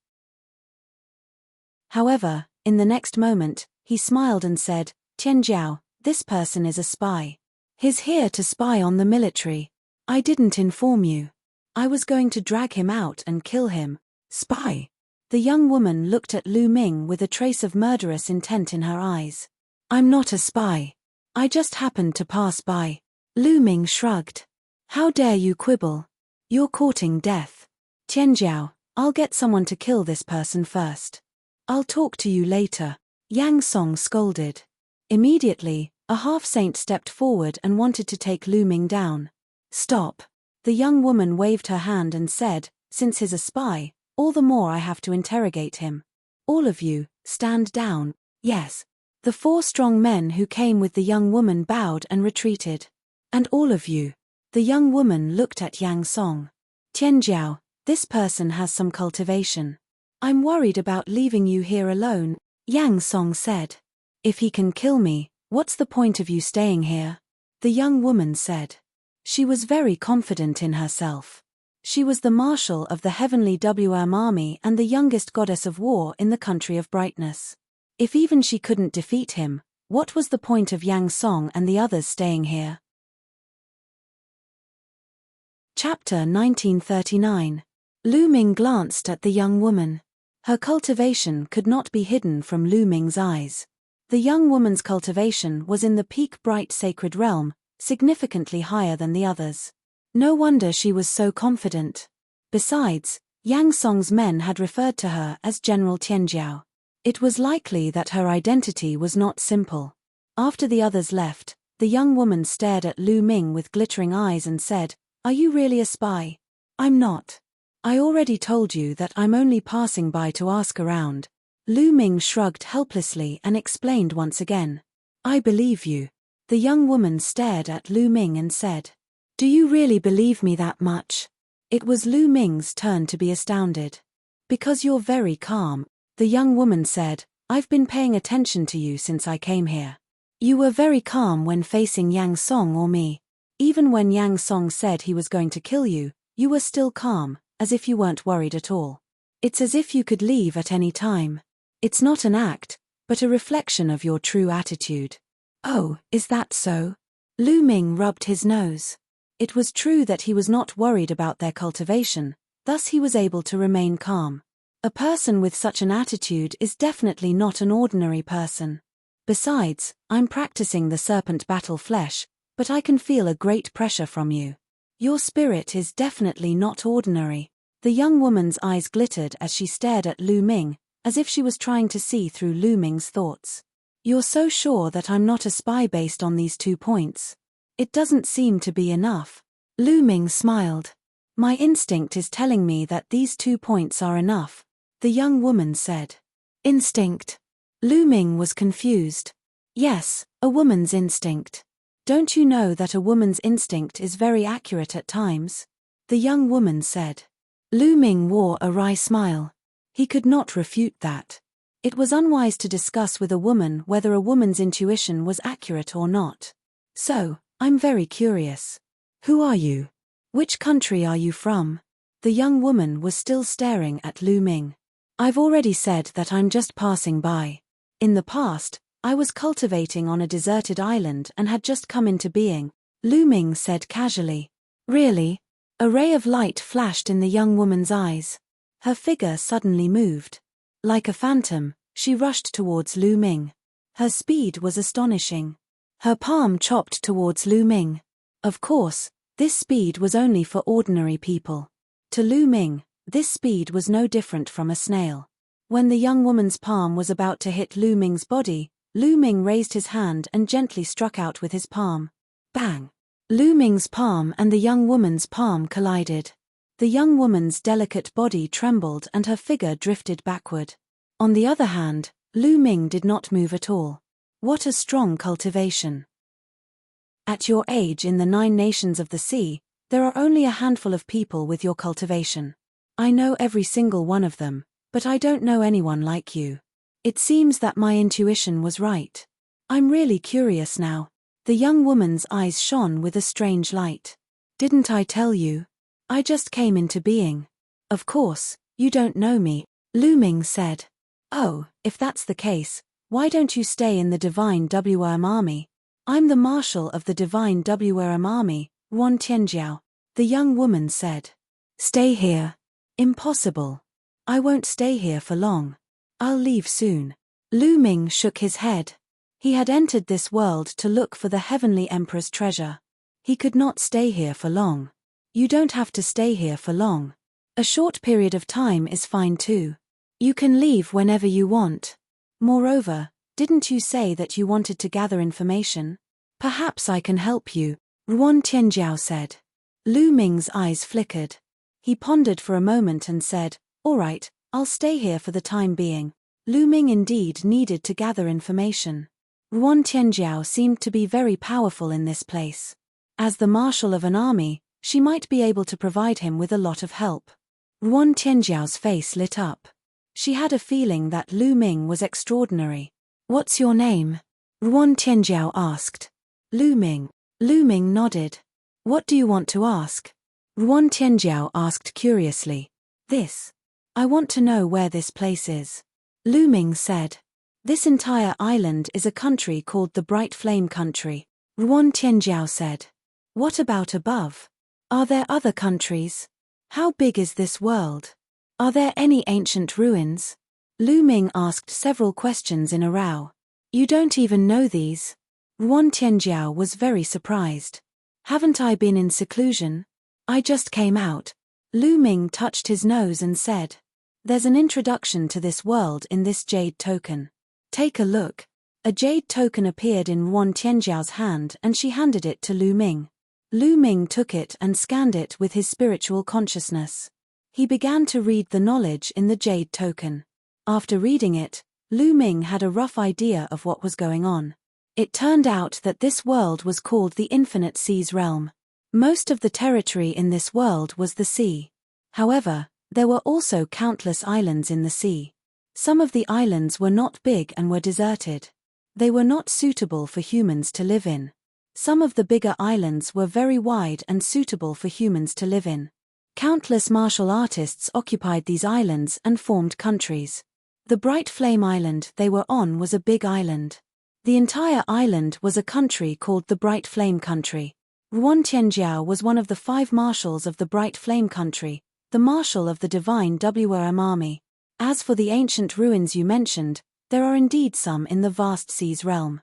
However, in the next moment, he smiled and said, Tianjiao, this person is a spy. He's here to spy on the military. I didn't inform you. I was going to drag him out and kill him. Spy. The young woman looked at Lu Ming with a trace of murderous intent in her eyes. I'm not a spy. I just happened to pass by. Lu Ming shrugged. How dare you quibble? You're courting death. Tianjiao, I'll get someone to kill this person first. I'll talk to you later. Yang Song scolded. Immediately, a half-saint stepped forward and wanted to take Lu Ming down. Stop. The young woman waved her hand and said, since he's a spy, all the more I have to interrogate him. All of you, stand down. Yes. The 4 strong men who came with the young woman bowed and retreated. And all of you. The young woman looked at Yang Song. Tianjiao, this person has some cultivation. I'm worried about leaving you here alone, Yang Song said. If he can kill me, what's the point of you staying here? The young woman said. She was very confident in herself. She was the marshal of the heavenly WM army and the youngest goddess of war in the country of brightness. If even she couldn't defeat him, what was the point of Yang Song and the others staying here? Chapter 1939. Lu Ming glanced at the young woman. Her cultivation could not be hidden from Lu Ming's eyes. The young woman's cultivation was in the peak bright sacred realm, significantly higher than the others. No wonder she was so confident. Besides, Yang Song's men had referred to her as General Tianjiao. It was likely that her identity was not simple. After the others left, the young woman stared at Lu Ming with glittering eyes and said, Are you really a spy? I'm not. I already told you that I'm only passing by to ask around. Lu Ming shrugged helplessly and explained once again. I believe you. The young woman stared at Lu Ming and said, Do you really believe me that much? It was Lu Ming's turn to be astounded. Because you're very calm, the young woman said, I've been paying attention to you since I came here. You were very calm when facing Yang Song or me. Even when Yang Song said he was going to kill you, you were still calm, as if you weren't worried at all. It's as if you could leave at any time. It's not an act, but a reflection of your true attitude. Oh, is that so? Lu Ming rubbed his nose. It was true that he was not worried about their cultivation, thus he was able to remain calm. A person with such an attitude is definitely not an ordinary person. Besides, I'm practicing the serpent battle flesh, but I can feel a great pressure from you. Your spirit is definitely not ordinary. The young woman's eyes glittered as she stared at Lu Ming, as if she was trying to see through Lu Ming's thoughts. You're so sure that I'm not a spy based on these 2 points? It doesn't seem to be enough. Lu Ming smiled. My instinct is telling me that these 2 points are enough, the young woman said. Instinct? Lu Ming was confused. Yes, a woman's instinct. Don't you know that a woman's instinct is very accurate at times? The young woman said. Lu Ming wore a wry smile. He could not refute that. It was unwise to discuss with a woman whether a woman's intuition was accurate or not. So, I'm very curious. Who are you? Which country are you from? The young woman was still staring at Lu Ming. I've already said that I'm just passing by. In the past, I was cultivating on a deserted island and had just come into being, Lu Ming said casually. Really? A ray of light flashed in the young woman's eyes. Her figure suddenly moved. Like a phantom, she rushed towards Lu Ming. Her speed was astonishing. Her palm chopped towards Lu Ming. Of course, this speed was only for ordinary people. To Lu Ming, this speed was no different from a snail. When the young woman's palm was about to hit Lu Ming's body, Lu Ming raised his hand and gently struck out with his palm. Bang! Lu Ming's palm and the young woman's palm collided. The young woman's delicate body trembled and her figure drifted backward. On the other hand, Lu Ming did not move at all. What a strong cultivation. At your age in the 9 nations of the sea, there are only a handful of people with your cultivation. I know every single one of them, but I don't know anyone like you. It seems that my intuition was right. I'm really curious now. The young woman's eyes shone with a strange light. Didn't I tell you? I just came into being. Of course, you don't know me, Lu Ming said. Oh, if that's the case, why don't you stay in the Divine WRM army? I'm the marshal of the Divine WRM army, Ruan Tianjiao, the young woman said. Stay here. Impossible. I won't stay here for long. I'll leave soon. Lu Ming shook his head. He had entered this world to look for the Heavenly Emperor's treasure. He could not stay here for long. You don't have to stay here for long. A short period of time is fine too. You can leave whenever you want. Moreover, didn't you say that you wanted to gather information? Perhaps I can help you, Ruan Tianjiao said. Lu Ming's eyes flickered. He pondered for a moment and said, all right, I'll stay here for the time being. Lu Ming indeed needed to gather information. Ruan Tianjiao seemed to be very powerful in this place. As the marshal of an army, she might be able to provide him with a lot of help. Ruan Tianjiao's face lit up. She had a feeling that Lu Ming was extraordinary. What's your name? Ruan Tianjiao asked. Lu Ming. Lu Ming nodded. What do you want to ask? Ruan Tianjiao asked curiously. This. I want to know where this place is. Lu Ming said. This entire island is a country called the Bright Flame Country, Ruan Tianjiao said. What about above? Are there other countries? How big is this world? Are there any ancient ruins? Lu Ming asked several questions in a row. You don't even know these? Ruan Tianjiao was very surprised. Haven't I been in seclusion? I just came out. Lu Ming touched his nose and said. There's an introduction to this world in this jade token. Take a look. A jade token appeared in Ruan Tianjiao's hand and she handed it to Lu Ming. Lu Ming took it and scanned it with his spiritual consciousness. He began to read the knowledge in the jade token. After reading it, Lu Ming had a rough idea of what was going on. It turned out that this world was called the Infinite Seas Realm. Most of the territory in this world was the sea. However, there were also countless islands in the sea. Some of the islands were not big and were deserted. They were not suitable for humans to live in. Some of the bigger islands were very wide and suitable for humans to live in. Countless martial artists occupied these islands and formed countries. The Bright Flame Island they were on was a big island. The entire island was a country called the Bright Flame Country. Ruan Tianjiao was one of the 5 marshals of the Bright Flame Country, the marshal of the divine WRM army. As for the ancient ruins you mentioned, there are indeed some in the vast seas realm.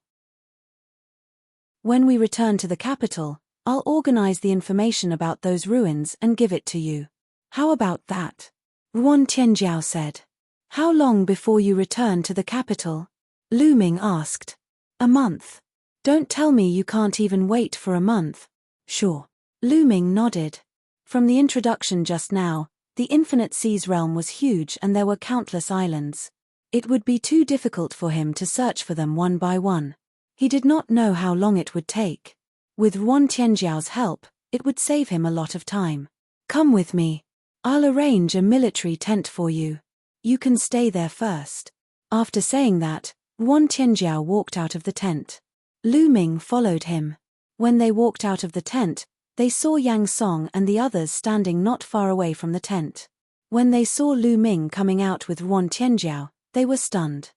When we return to the capital, I'll organize the information about those ruins and give it to you. How about that? Ruan Tianjiao said. How long before you return to the capital? Lu Ming asked. A month. Don't tell me you can't even wait for a month. Sure. Lu Ming nodded. From the introduction just now, the Infinite Seas realm was huge and there were countless islands. It would be too difficult for him to search for them one by one. He did not know how long it would take. With Ruan Tianjiao's help, it would save him a lot of time. Come with me. I'll arrange a military tent for you. You can stay there first. After saying that, Ruan Tianjiao walked out of the tent. Lu Ming followed him. When they walked out of the tent, they saw Yang Song and the others standing not far away from the tent. When they saw Lu Ming coming out with Ruan Tianjiao, they were stunned.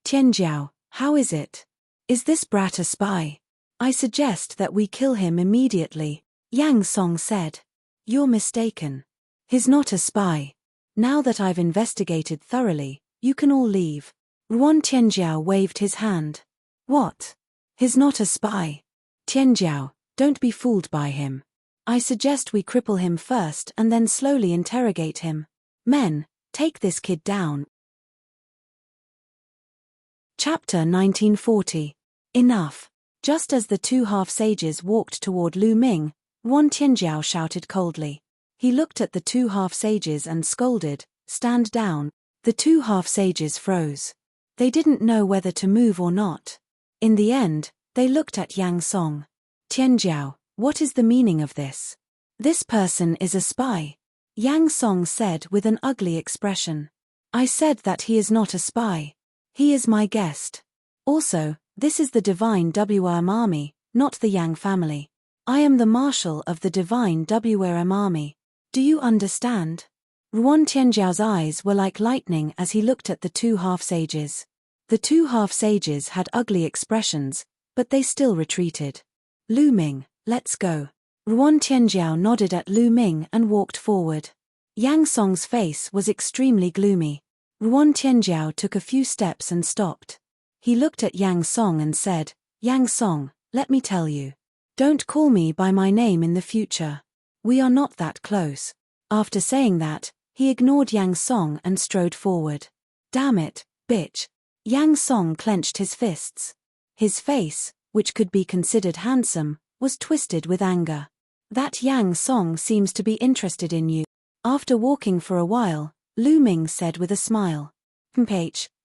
Tianjiao, how is it? Is this brat a spy? I suggest that we kill him immediately, Yang Song said. You're mistaken. He's not a spy. Now that I've investigated thoroughly, you can all leave. Ruan Tianjiao waved his hand. What? He's not a spy. Tianjiao, don't be fooled by him. I suggest we cripple him first and then slowly interrogate him. Men, take this kid down. Chapter 1940. Enough. Just as the 2 half-sages walked toward Lu Ming, Ruan Tianjiao shouted coldly. He looked at the 2 half-sages and scolded, "Stand down." The 2 half-sages froze. They didn't know whether to move or not. In the end, they looked at Yang Song. Tianjiao, what is the meaning of this? This person is a spy. Yang Song said with an ugly expression. I said that he is not a spy. He is my guest. Also, this is the divine WRM army, not the Yang family. I am the marshal of the divine WRM army. Do you understand? Ruan Tianjiao's eyes were like lightning as he looked at the 2 half-sages. The 2 half-sages had ugly expressions, but they still retreated. Lu Ming, let's go. Ruan Tianjiao nodded at Lu Ming and walked forward. Yang Song's face was extremely gloomy. Ruan Tianjiao took a few steps and stopped. He looked at Yang Song and said, Yang Song, let me tell you. Don't call me by my name in the future. We are not that close. After saying that, he ignored Yang Song and strode forward. Damn it, bitch. Yang Song clenched his fists. His face, which could be considered handsome, was twisted with anger. That Yang Song seems to be interested in you. After walking for a while, Lu Ming said with a smile.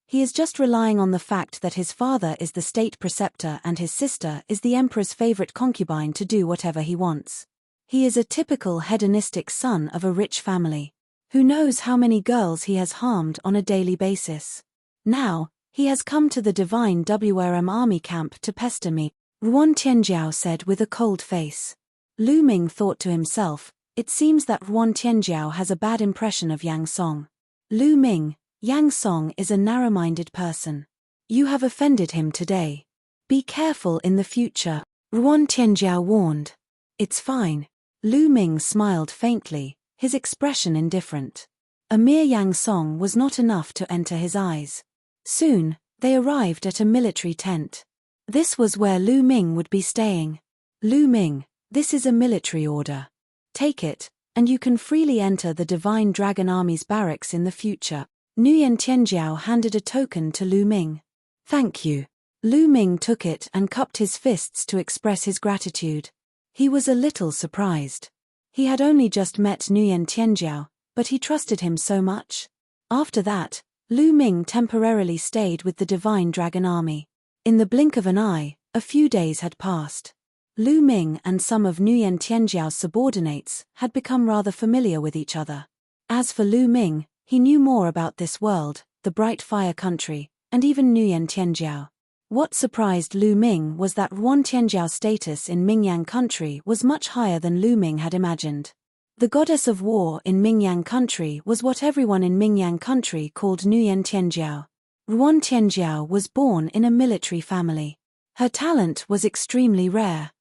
He is just relying on the fact that his father is the state preceptor and his sister is the emperor's favorite concubine to do whatever he wants. He is a typical hedonistic son of a rich family. Who knows how many girls he has harmed on a daily basis. Now, he has come to the divine WRM army camp to pester me, Ruan Tianjiao said with a cold face. Lu Ming thought to himself, it seems that Ruan Tianjiao has a bad impression of Yang Song. Lu Ming, Yang Song is a narrow-minded person. You have offended him today. Be careful in the future, Ruan Tianjiao warned. It's fine. Lu Ming smiled faintly, his expression indifferent. A mere Yang Song was not enough to enter his eyes. Soon, they arrived at a military tent. This was where Lu Ming would be staying. Lu Ming, this is a military order. Take it, and you can freely enter the Divine Dragon Army's barracks in the future. Nguyen Tianjiao handed a token to Lu Ming. Thank you. Lu Ming took it and cupped his fists to express his gratitude. He was a little surprised. He had only just met Nguyen Tianjiao, but he trusted him so much. After that, Lu Ming temporarily stayed with the Divine Dragon Army. In the blink of an eye, a few days had passed. Lu Ming and some of Nguyen Tianjiao's subordinates had become rather familiar with each other. As for Lu Ming, he knew more about this world, the Bright Fire Country, and even Nguyen Tianjiao. What surprised Lu Ming was that Ruan Tianjiao's status in Mingyang Country was much higher than Lu Ming had imagined. The goddess of war in Mingyang Country was what everyone in Mingyang Country called Nguyen Tianjiao. Ruan Tianjiao was born in a military family. Her talent was extremely rare.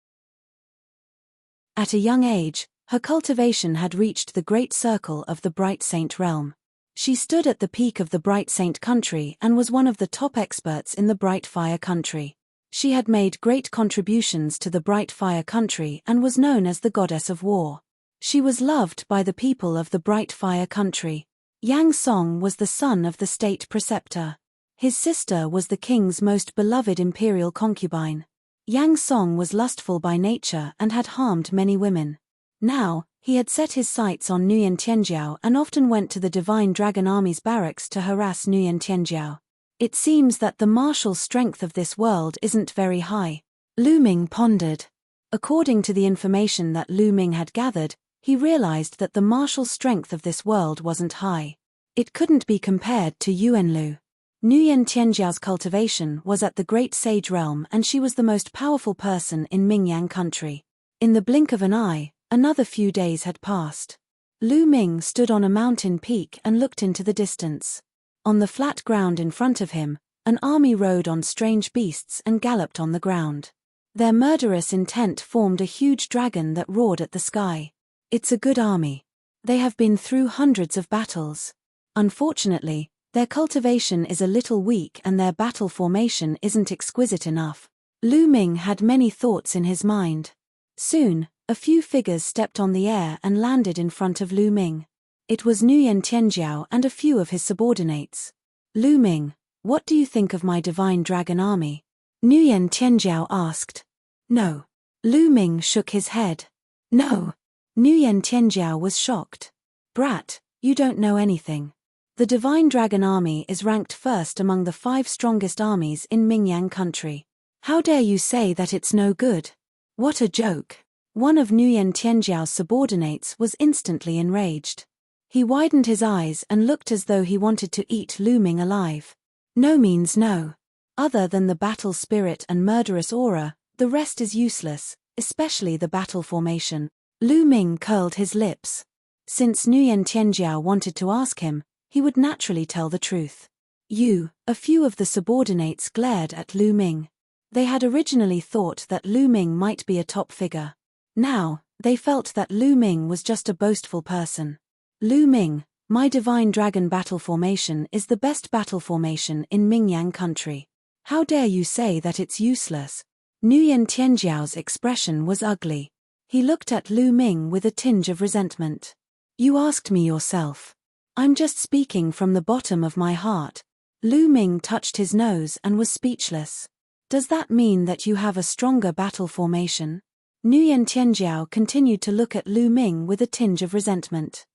At a young age, her cultivation had reached the great circle of the Bright Saint realm. She stood at the peak of the Bright Saint country and was one of the top experts in the Bright Fire country. She had made great contributions to the Bright Fire country and was known as the goddess of war. She was loved by the people of the Bright Fire country. Yang Song was the son of the state preceptor. His sister was the king's most beloved imperial concubine. Yang Song was lustful by nature and had harmed many women. Now, he had set his sights on Nguyen Tianjiao and often went to the Divine Dragon Army's barracks to harass Nguyen Tianjiao. It seems that the martial strength of this world isn't very high. Lu Ming pondered. According to the information that Lu Ming had gathered, he realized that the martial strength of this world wasn't high. It couldn't be compared to Yuanlu. Nguyen Tianjiao's cultivation was at the Great Sage realm and she was the most powerful person in Mingyang country. In the blink of an eye, another few days had passed. Lu Ming stood on a mountain peak and looked into the distance. On the flat ground in front of him, an army rode on strange beasts and galloped on the ground. Their murderous intent formed a huge dragon that roared at the sky. It's a good army. They have been through hundreds of battles. Unfortunately, their cultivation is a little weak and their battle formation isn't exquisite enough. Lu Ming had many thoughts in his mind. Soon, a few figures stepped on the air and landed in front of Lu Ming. It was Nguyen Tianjiao and a few of his subordinates. Lu Ming, what do you think of my Divine Dragon Army? Nguyen Tianjiao asked. No. Lu Ming shook his head. No. Nguyen Tianjiao was shocked. Brat, you don't know anything. The Divine Dragon Army is ranked first among the 5 strongest armies in Mingyang country. How dare you say that it's no good? What a joke. One of Nguyen Tianjiao's subordinates was instantly enraged. He widened his eyes and looked as though he wanted to eat Lu Ming alive. No means no. Other than the battle spirit and murderous aura, the rest is useless, especially the battle formation. Lu Ming curled his lips. Since Nguyen Tianjiao wanted to ask him, he would naturally tell the truth. A few of the subordinates glared at Lu Ming. They had originally thought that Lu Ming might be a top figure. Now, they felt that Lu Ming was just a boastful person. Lu Ming, my Divine Dragon battle formation is the best battle formation in Mingyang country. How dare you say that it's useless? Nguyen Tianjiao's expression was ugly. He looked at Lu Ming with a tinge of resentment. You asked me yourself. I'm just speaking from the bottom of my heart. Lu Ming touched his nose and was speechless. Does that mean that you have a stronger battle formation? Nguyen Tianjiao continued to look at Lu Ming with a tinge of resentment.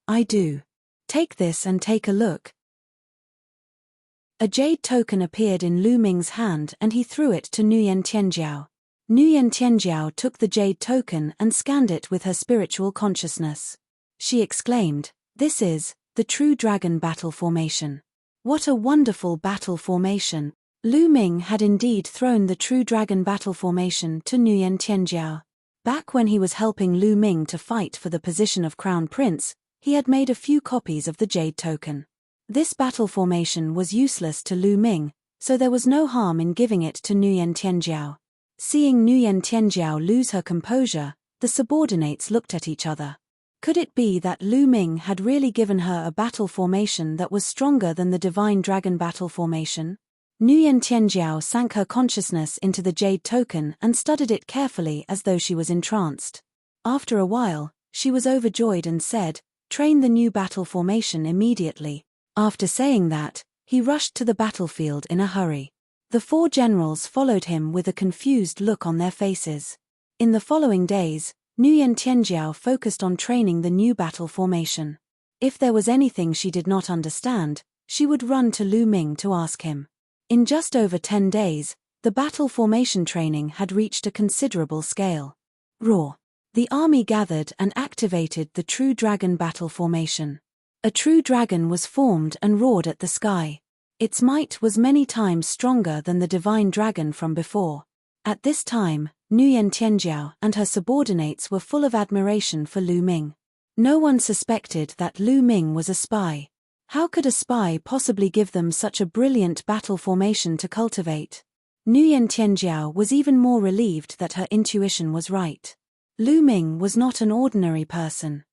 I do. Take this and take a look. A jade token appeared in Lu Ming's hand and he threw it to Nguyen Tianjiao. Nguyen Tianjiao took the jade token and scanned it with her spiritual consciousness. She exclaimed, "This is the true dragon battle formation. What a wonderful battle formation." Lu Ming had indeed thrown the true dragon battle formation to Nguyen Tianjiao. Back when he was helping Lu Ming to fight for the position of Crown Prince, he had made a few copies of the jade token. This battle formation was useless to Lu Ming, so there was no harm in giving it to Nguyen Tianjiao. Seeing Nguyen Tianjiao lose her composure, the subordinates looked at each other. Could it be that Lu Ming had really given her a battle formation that was stronger than the Divine Dragon battle formation? Nguyen Tianjiao sank her consciousness into the jade token and studied it carefully as though she was entranced. After a while, she was overjoyed and said, "Train the new battle formation immediately." After saying that, he rushed to the battlefield in a hurry. The 4 generals followed him with a confused look on their faces. In the following days, Nguyen Tianjiao focused on training the new battle formation. If there was anything she did not understand, she would run to Lu Ming to ask him. In just over 10 days, the battle formation training had reached a considerable scale. Roar. The army gathered and activated the true dragon battle formation. A true dragon was formed and roared at the sky. Its might was many times stronger than the divine dragon from before. At this time, Nguyen Tianjiao and her subordinates were full of admiration for Lu Ming. No one suspected that Lu Ming was a spy. How could a spy possibly give them such a brilliant battle formation to cultivate? Nguyen Tianjiao was even more relieved that her intuition was right. Lu Ming was not an ordinary person.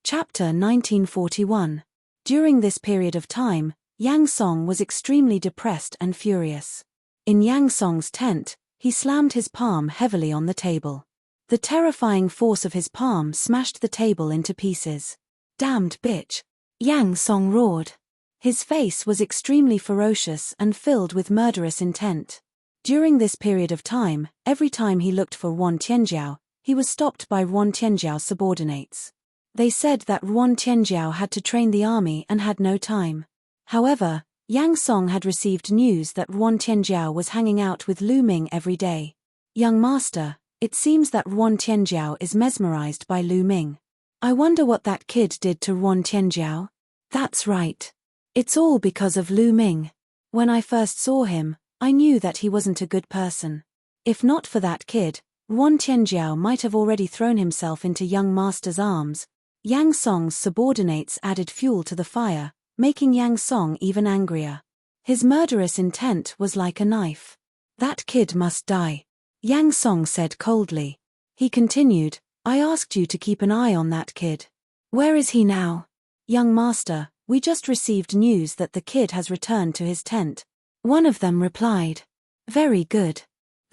Chapter 1941. During this period of time, Yang Song was extremely depressed and furious. In Yang Song's tent, he slammed his palm heavily on the table. The terrifying force of his palm smashed the table into pieces. "Damned bitch!" Yang Song roared. His face was extremely ferocious and filled with murderous intent. During this period of time, every time he looked for Ruan Tianjiao, he was stopped by Ruan Tianjiao's subordinates. They said that Ruan Tianjiao had to train the army and had no time. However, Yang Song had received news that Ruan Tianjiao was hanging out with Lu Ming every day. "Young master, it seems that Ruan Tianjiao is mesmerized by Lu Ming. I wonder what that kid did to Ruan Tianjiao?" "That's right. It's all because of Lu Ming. When I first saw him, I knew that he wasn't a good person. If not for that kid, Ruan Tianjiao might have already thrown himself into young master's arms." Yang Song's subordinates added fuel to the fire, making Yang Song even angrier. His murderous intent was like a knife. "That kid must die," Yang Song said coldly. He continued, "I asked you to keep an eye on that kid. Where is he now?" "Young master, we just received news that the kid has returned to his tent," one of them replied. "Very good.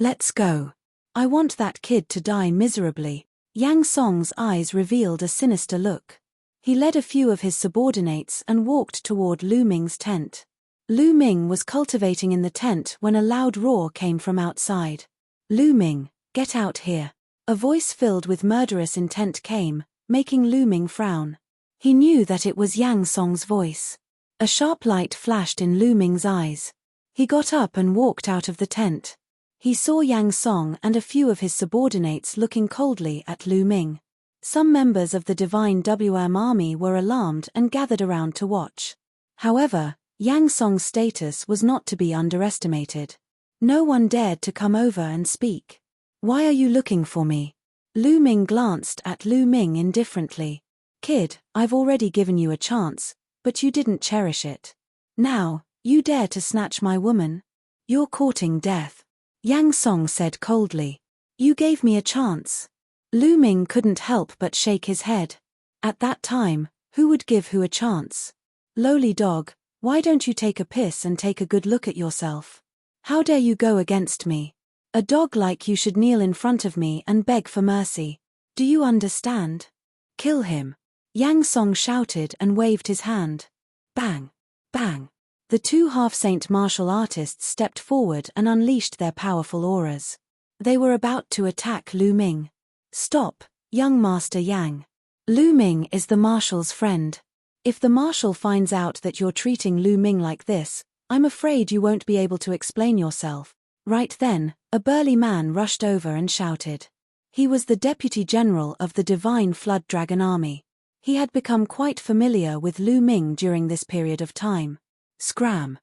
Let's go. I want that kid to die miserably." Yang Song's eyes revealed a sinister look. He led a few of his subordinates and walked toward Lu Ming's tent. Lu Ming was cultivating in the tent when a loud roar came from outside. "Lu Ming, get out here." A voice filled with murderous intent came, making Lu Ming frown. He knew that it was Yang Song's voice. A sharp light flashed in Lu Ming's eyes. He got up and walked out of the tent. He saw Yang Song and a few of his subordinates looking coldly at Lu Ming. Some members of the Divine army were alarmed and gathered around to watch. However, Yang Song's status was not to be underestimated. No one dared to come over and speak. "Why are you looking for me?" Lu Ming glanced at Lu Ming indifferently. "Kid, I've already given you a chance, but you didn't cherish it. Now, you dare to snatch my woman? You're courting death," Yang Song said coldly. "You gave me a chance." Lu Ming couldn't help but shake his head. At that time, who would give who a chance? "Lowly dog, why don't you take a piss and take a good look at yourself? How dare you go against me? A dog like you should kneel in front of me and beg for mercy. Do you understand? Kill him." Yang Song shouted and waved his hand. Bang! Bang! The two half-saint martial artists stepped forward and unleashed their powerful auras. They were about to attack Lu Ming. "Stop, young Master Yang. Lu Ming is the marshal's friend. If the marshal finds out that you're treating Lu Ming like this, I'm afraid you won't be able to explain yourself." Right then, a burly man rushed over and shouted. He was the deputy general of the Divine Flood Dragon Army. He had become quite familiar with Lu Ming during this period of time. "Scram!"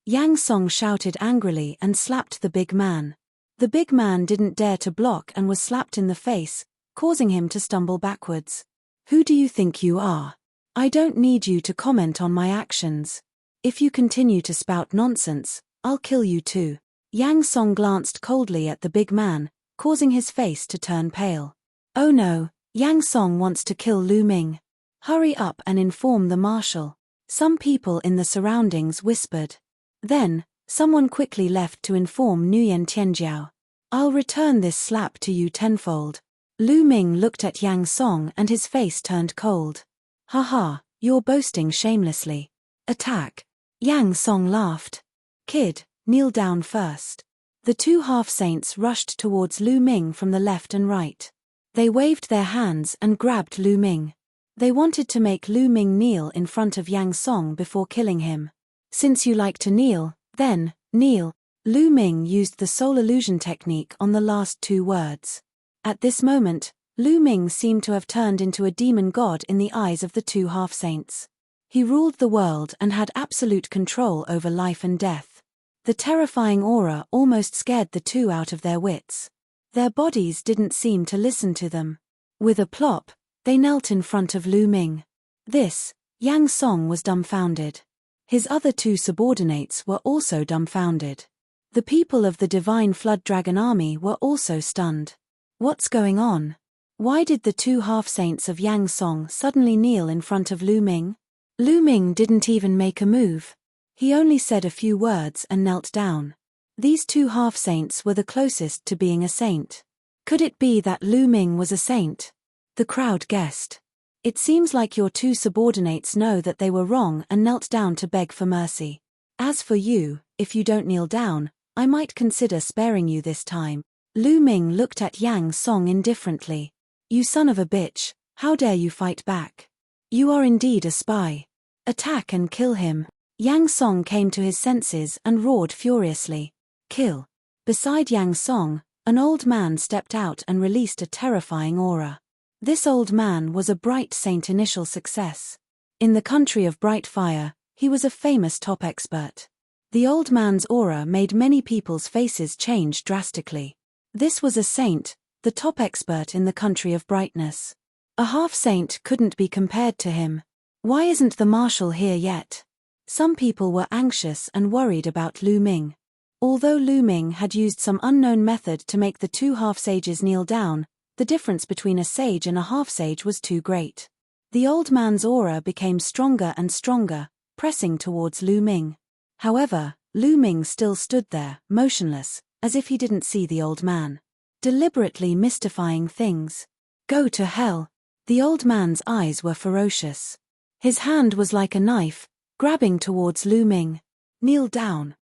Yang Song shouted angrily and slapped the big man. The big man didn't dare to block and was slapped in the face, causing him to stumble backwards. "Who do you think you are? I don't need you to comment on my actions. If you continue to spout nonsense, I'll kill you too." Yang Song glanced coldly at the big man, causing his face to turn pale. "Oh no, Yang Song wants to kill Lu Ming. Hurry up and inform the marshal." Some people in the surroundings whispered. Then, someone quickly left to inform Nguyen Tianjiao. "I'll return this slap to you tenfold." Lu Ming looked at Yang Song and his face turned cold. "Haha, you're boasting shamelessly. Attack." Yang Song laughed. "Kid, kneel down first." The two half-saints rushed towards Lu Ming from the left and right. They waved their hands and grabbed Lu Ming. They wanted to make Lu Ming kneel in front of Yang Song before killing him. "Since you like to kneel, then, kneel." Lu Ming used the soul illusion technique on the last two words. At this moment, Lu Ming seemed to have turned into a demon god in the eyes of the two half-saints. He ruled the world and had absolute control over life and death. The terrifying aura almost scared the two out of their wits. Their bodies didn't seem to listen to them. With a plop, they knelt in front of Lu Ming. This, Yang Song was dumbfounded. His other two subordinates were also dumbfounded. The people of the divine flood dragon army were also stunned. What's going on? Why did the two half-saints of Yang Song suddenly kneel in front of Lu Ming? Lu Ming didn't even make a move. He only said a few words and knelt down. These two half-saints were the closest to being a saint. Could it be that Lu Ming was a saint? The crowd guessed. It seems like your two subordinates know that they were wrong and knelt down to beg for mercy. As for you, if you don't kneel down, I might consider sparing you this time. Lu Ming looked at Yang Song indifferently. You son of a bitch, how dare you fight back? You are indeed a spy. Attack and kill him. Yang Song came to his senses and roared furiously. Kill. Beside Yang Song, an old man stepped out and released a terrifying aura. This old man was a bright saint initial success. In the country of bright fire, he was a famous top expert. The old man's aura made many people's faces change drastically. This was a saint, the top expert in the country of brightness. A half-saint couldn't be compared to him. Why isn't the marshal here yet? Some people were anxious and worried about Lu Ming. Although Lu Ming had used some unknown method to make the two half-sages kneel down, the difference between a sage and a half-sage was too great. The old man's aura became stronger and stronger, pressing towards Lu Ming. However, Lu Ming still stood there, motionless, as if he didn't see the old man. Deliberately mystifying things. Go to hell. The old man's eyes were ferocious. His hand was like a knife, grabbing towards Lu Ming. Kneel down.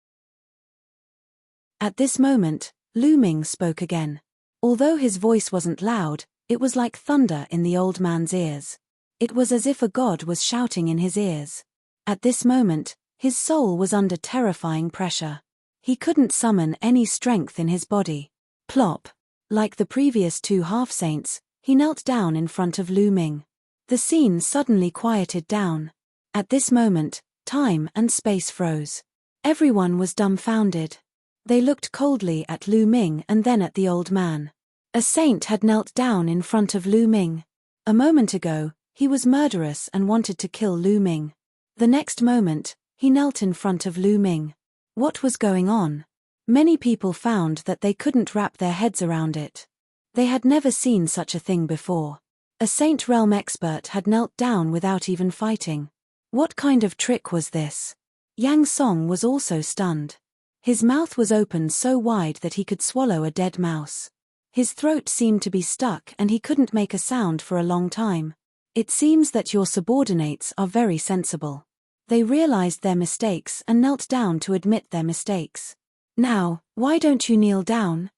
At this moment, Lu Ming spoke again. Although his voice wasn't loud, it was like thunder in the old man's ears. It was as if a god was shouting in his ears. At this moment, his soul was under terrifying pressure. He couldn't summon any strength in his body. Plop. Like the previous two half-saints, he knelt down in front of Lu Ming. The scene suddenly quieted down. At this moment, time and space froze. Everyone was dumbfounded. They looked coldly at Lu Ming and then at the old man. A saint had knelt down in front of Lu Ming. A moment ago, he was murderous and wanted to kill Lu Ming. The next moment, he knelt in front of Lu Ming. What was going on? Many people found that they couldn't wrap their heads around it. They had never seen such a thing before. A Saint Realm expert had knelt down without even fighting. What kind of trick was this? Yang Song was also stunned. His mouth was open so wide that he could swallow a dead mouse. His throat seemed to be stuck and he couldn't make a sound for a long time. It seems that your subordinates are very sensible. They realized their mistakes and knelt down to admit their mistakes. Now, why don't you kneel down?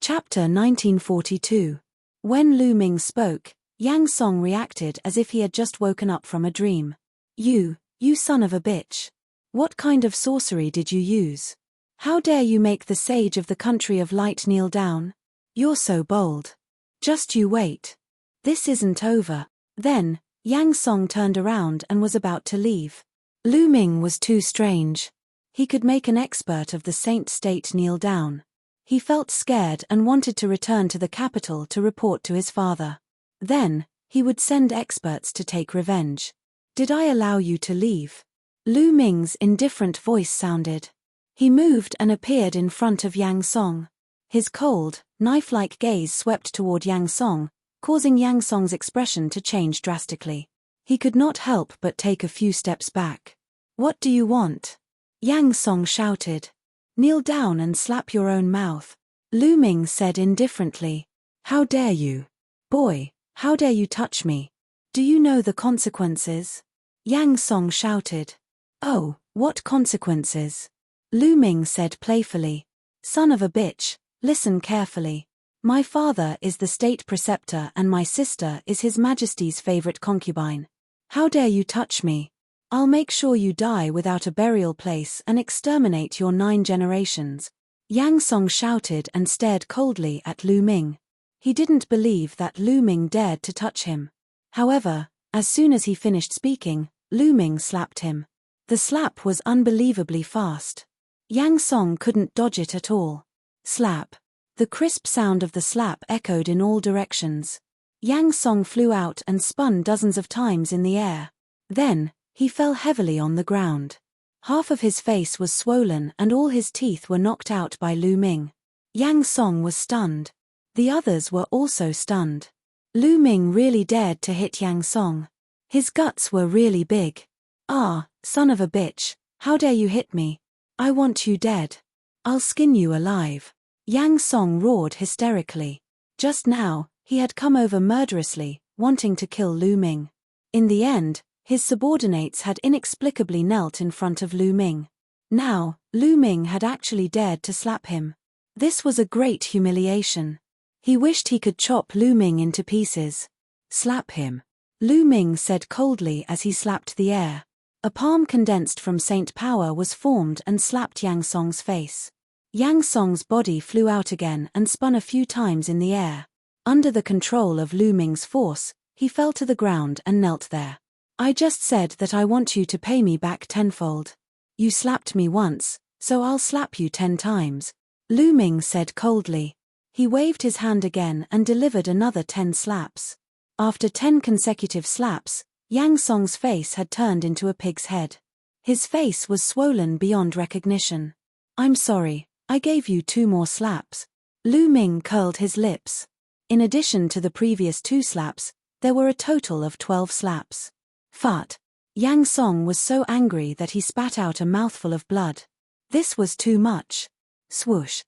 Chapter 1942. When Lu Ming spoke, Yang Song reacted as if he had just woken up from a dream. You son of a bitch. What kind of sorcery did you use? How dare you make the sage of the country of light kneel down? You're so bold. Just you wait. This isn't over. Then, Yang Song turned around and was about to leave. Lu Ming was too strange. He could make an expert of the saint state kneel down. He felt scared and wanted to return to the capital to report to his father. Then, he would send experts to take revenge. Did I allow you to leave? Lu Ming's indifferent voice sounded. He moved and appeared in front of Yang Song. His cold, knife-like gaze swept toward Yang Song, causing Yang Song's expression to change drastically. He could not help but take a few steps back. What do you want? Yang Song shouted. Kneel down and slap your own mouth. Lu Ming said indifferently. How dare you? Boy, how dare you touch me? Do you know the consequences? Yang Song shouted. Oh, what consequences? Lu Ming said playfully. Son of a bitch, listen carefully. My father is the state preceptor and my sister is His Majesty's favorite concubine. How dare you touch me? I'll make sure you die without a burial place and exterminate your 9 generations. Yang Song shouted and stared coldly at Lu Ming. He didn't believe that Lu Ming dared to touch him. However, as soon as he finished speaking, Lu Ming slapped him. The slap was unbelievably fast. Yang Song couldn't dodge it at all. Slap. The crisp sound of the slap echoed in all directions. Yang Song flew out and spun dozens of times in the air. Then, he fell heavily on the ground. Half of his face was swollen and all his teeth were knocked out by Lu Ming. Yang Song was stunned. The others were also stunned. Lu Ming really dared to hit Yang Song. His guts were really big. "Ah, son of a bitch, how dare you hit me? I want you dead. I'll skin you alive." Yang Song roared hysterically. Just now, he had come over murderously, wanting to kill Lu Ming. In the end, his subordinates had inexplicably knelt in front of Lu Ming. Now, Lu Ming had actually dared to slap him. This was a great humiliation. He wished he could chop Lu Ming into pieces. "Slap him," Lu Ming said coldly as he slapped the air. A palm condensed from Saint Power was formed and slapped Yang Song's face. Yang Song's body flew out again and spun a few times in the air. Under the control of Lu Ming's force, he fell to the ground and knelt there. "I just said that I want you to pay me back tenfold. You slapped me once, so I'll slap you 10 times, Lu Ming said coldly. He waved his hand again and delivered another 10 slaps. After 10 consecutive slaps, Yang Song's face had turned into a pig's head. His face was swollen beyond recognition. "I'm sorry, I gave you 2 more slaps." Lu Ming curled his lips. In addition to the previous 2 slaps, there were a total of 12 slaps. Fart. Yang Song was so angry that he spat out a mouthful of blood. This was too much. Swoosh.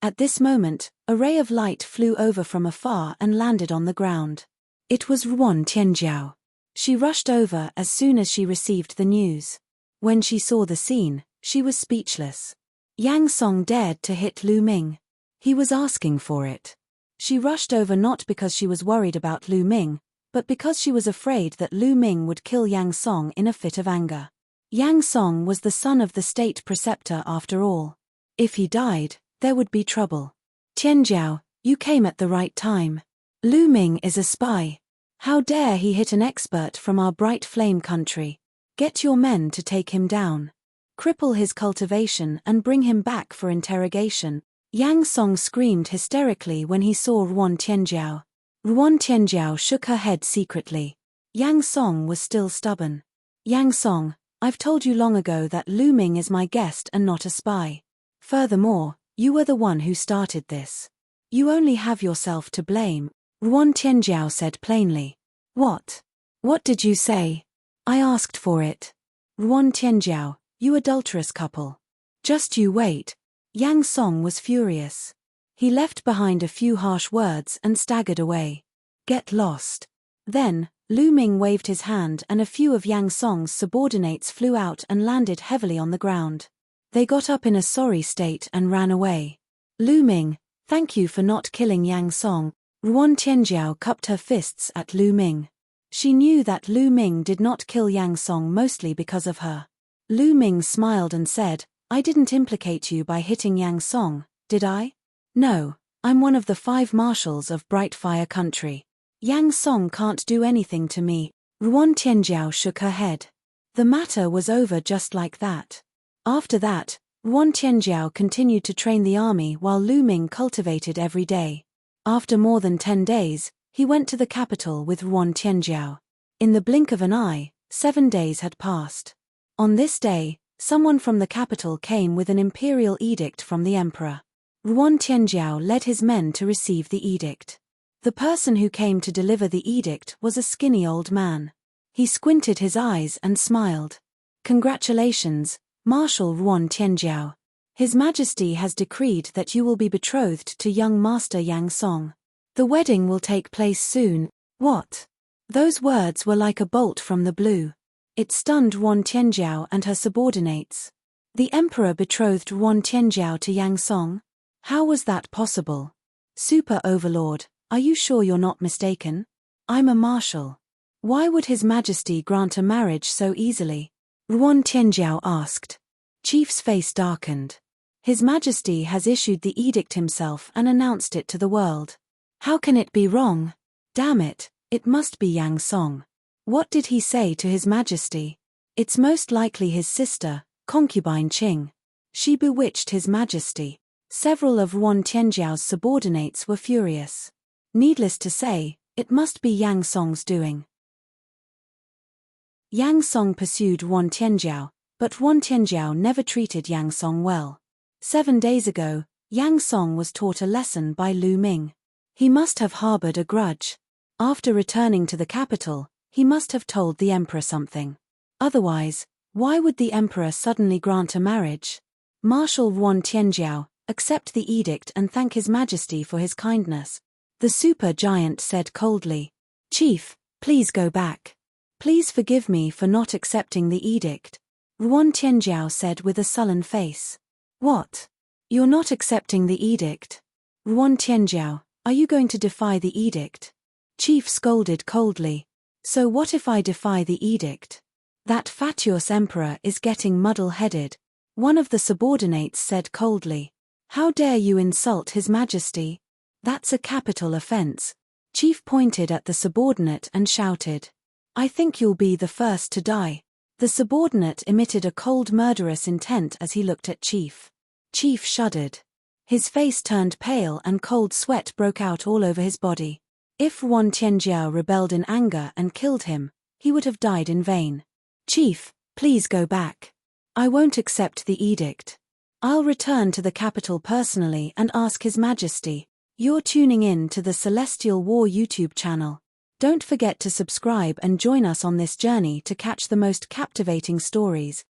At this moment, a ray of light flew over from afar and landed on the ground. It was Ruan Tianjiao. She rushed over as soon as she received the news. When she saw the scene, she was speechless. Yang Song dared to hit Lu Ming. He was asking for it. She rushed over not because she was worried about Lu Ming, but because she was afraid that Lu Ming would kill Yang Song in a fit of anger. Yang Song was the son of the state preceptor after all. If he died, there would be trouble. "Tianjiao, you came at the right time. Lu Ming is a spy. How dare he hit an expert from our bright flame country? Get your men to take him down. Cripple his cultivation and bring him back for interrogation." Yang Song screamed hysterically when he saw Ruan Tianjiao. Ruan Tianjiao shook her head secretly. Yang Song was still stubborn. "Yang Song, I've told you long ago that Lu Ming is my guest and not a spy. Furthermore, you were the one who started this. You only have yourself to blame," Ruan Tianjiao said plainly. "What? What did you say? I asked for it. Ruan Tianjiao, you adulterous couple. Just you wait." Yang Song was furious. He left behind a few harsh words and staggered away. "Get lost." Then, Lu Ming waved his hand and a few of Yang Song's subordinates flew out and landed heavily on the ground. They got up in a sorry state and ran away. "Lu Ming, thank you for not killing Yang Song." Ruan Tianjiao cupped her fists at Lu Ming. She knew that Lu Ming did not kill Yang Song mostly because of her. Lu Ming smiled and said, "I didn't implicate you by hitting Yang Song, did I? No, I'm one of the 5 marshals of Bright Fire Country. Yang Song can't do anything to me." Ruan Tianjiao shook her head. The matter was over just like that. After that, Ruan Tianjiao continued to train the army while Lu Ming cultivated every day. After more than 10 days, he went to the capital with Ruan Tianjiao. In the blink of an eye, 7 days had passed. On this day, someone from the capital came with an imperial edict from the emperor. Ruan Tianjiao led his men to receive the edict. The person who came to deliver the edict was a skinny old man. He squinted his eyes and smiled. "Congratulations, Marshal Ruan Tianjiao. His Majesty has decreed that you will be betrothed to young Master Yang Song. The wedding will take place soon." What? Those words were like a bolt from the blue. It stunned Ruan Tianjiao and her subordinates. The emperor betrothed Ruan Tianjiao to Yang Song? How was that possible? "Super Overlord, are you sure you're not mistaken? I'm a marshal. Why would His Majesty grant a marriage so easily?" Ruan Tianjiao asked. Chief's face darkened. "His Majesty has issued the edict himself and announced it to the world. How can it be wrong? Damn it, it must be Yang Song. What did he say to His Majesty? It's most likely his sister, concubine Qing. She bewitched His Majesty." Several of Ruan Tianjiao's subordinates were furious. Needless to say, it must be Yang Song's doing. Yang Song pursued Wan Tianjiao, but Wan Tianjiao never treated Yang Song well. 7 days ago, Yang Song was taught a lesson by Lu Ming. He must have harbored a grudge. After returning to the capital, he must have told the emperor something. Otherwise, why would the emperor suddenly grant a marriage? Marshal Wan Tianjiao, accept the edict and thank His Majesty for his kindness. The super giant said coldly. Chief, please go back. Please forgive me for not accepting the edict. Wan Tianjiao said with a sullen face. What? You're not accepting the edict? Wan Tianjiao, are you going to defy the edict? Chief scolded coldly. So what if I defy the edict? That fatuous emperor is getting muddle-headed. One of the subordinates said coldly. How dare you insult His Majesty? That's a capital offense. Chief pointed at the subordinate and shouted. I think you'll be the first to die. The subordinate emitted a cold murderous intent as he looked at Chief. Chief shuddered. His face turned pale and cold sweat broke out all over his body. If Wan Tianjiao rebelled in anger and killed him, he would have died in vain. Chief, please go back. I won't accept the edict. I'll return to the capital personally and ask His Majesty. You're tuning in to the Celestial War YouTube channel. Don't forget to subscribe and join us on this journey to catch the most captivating stories.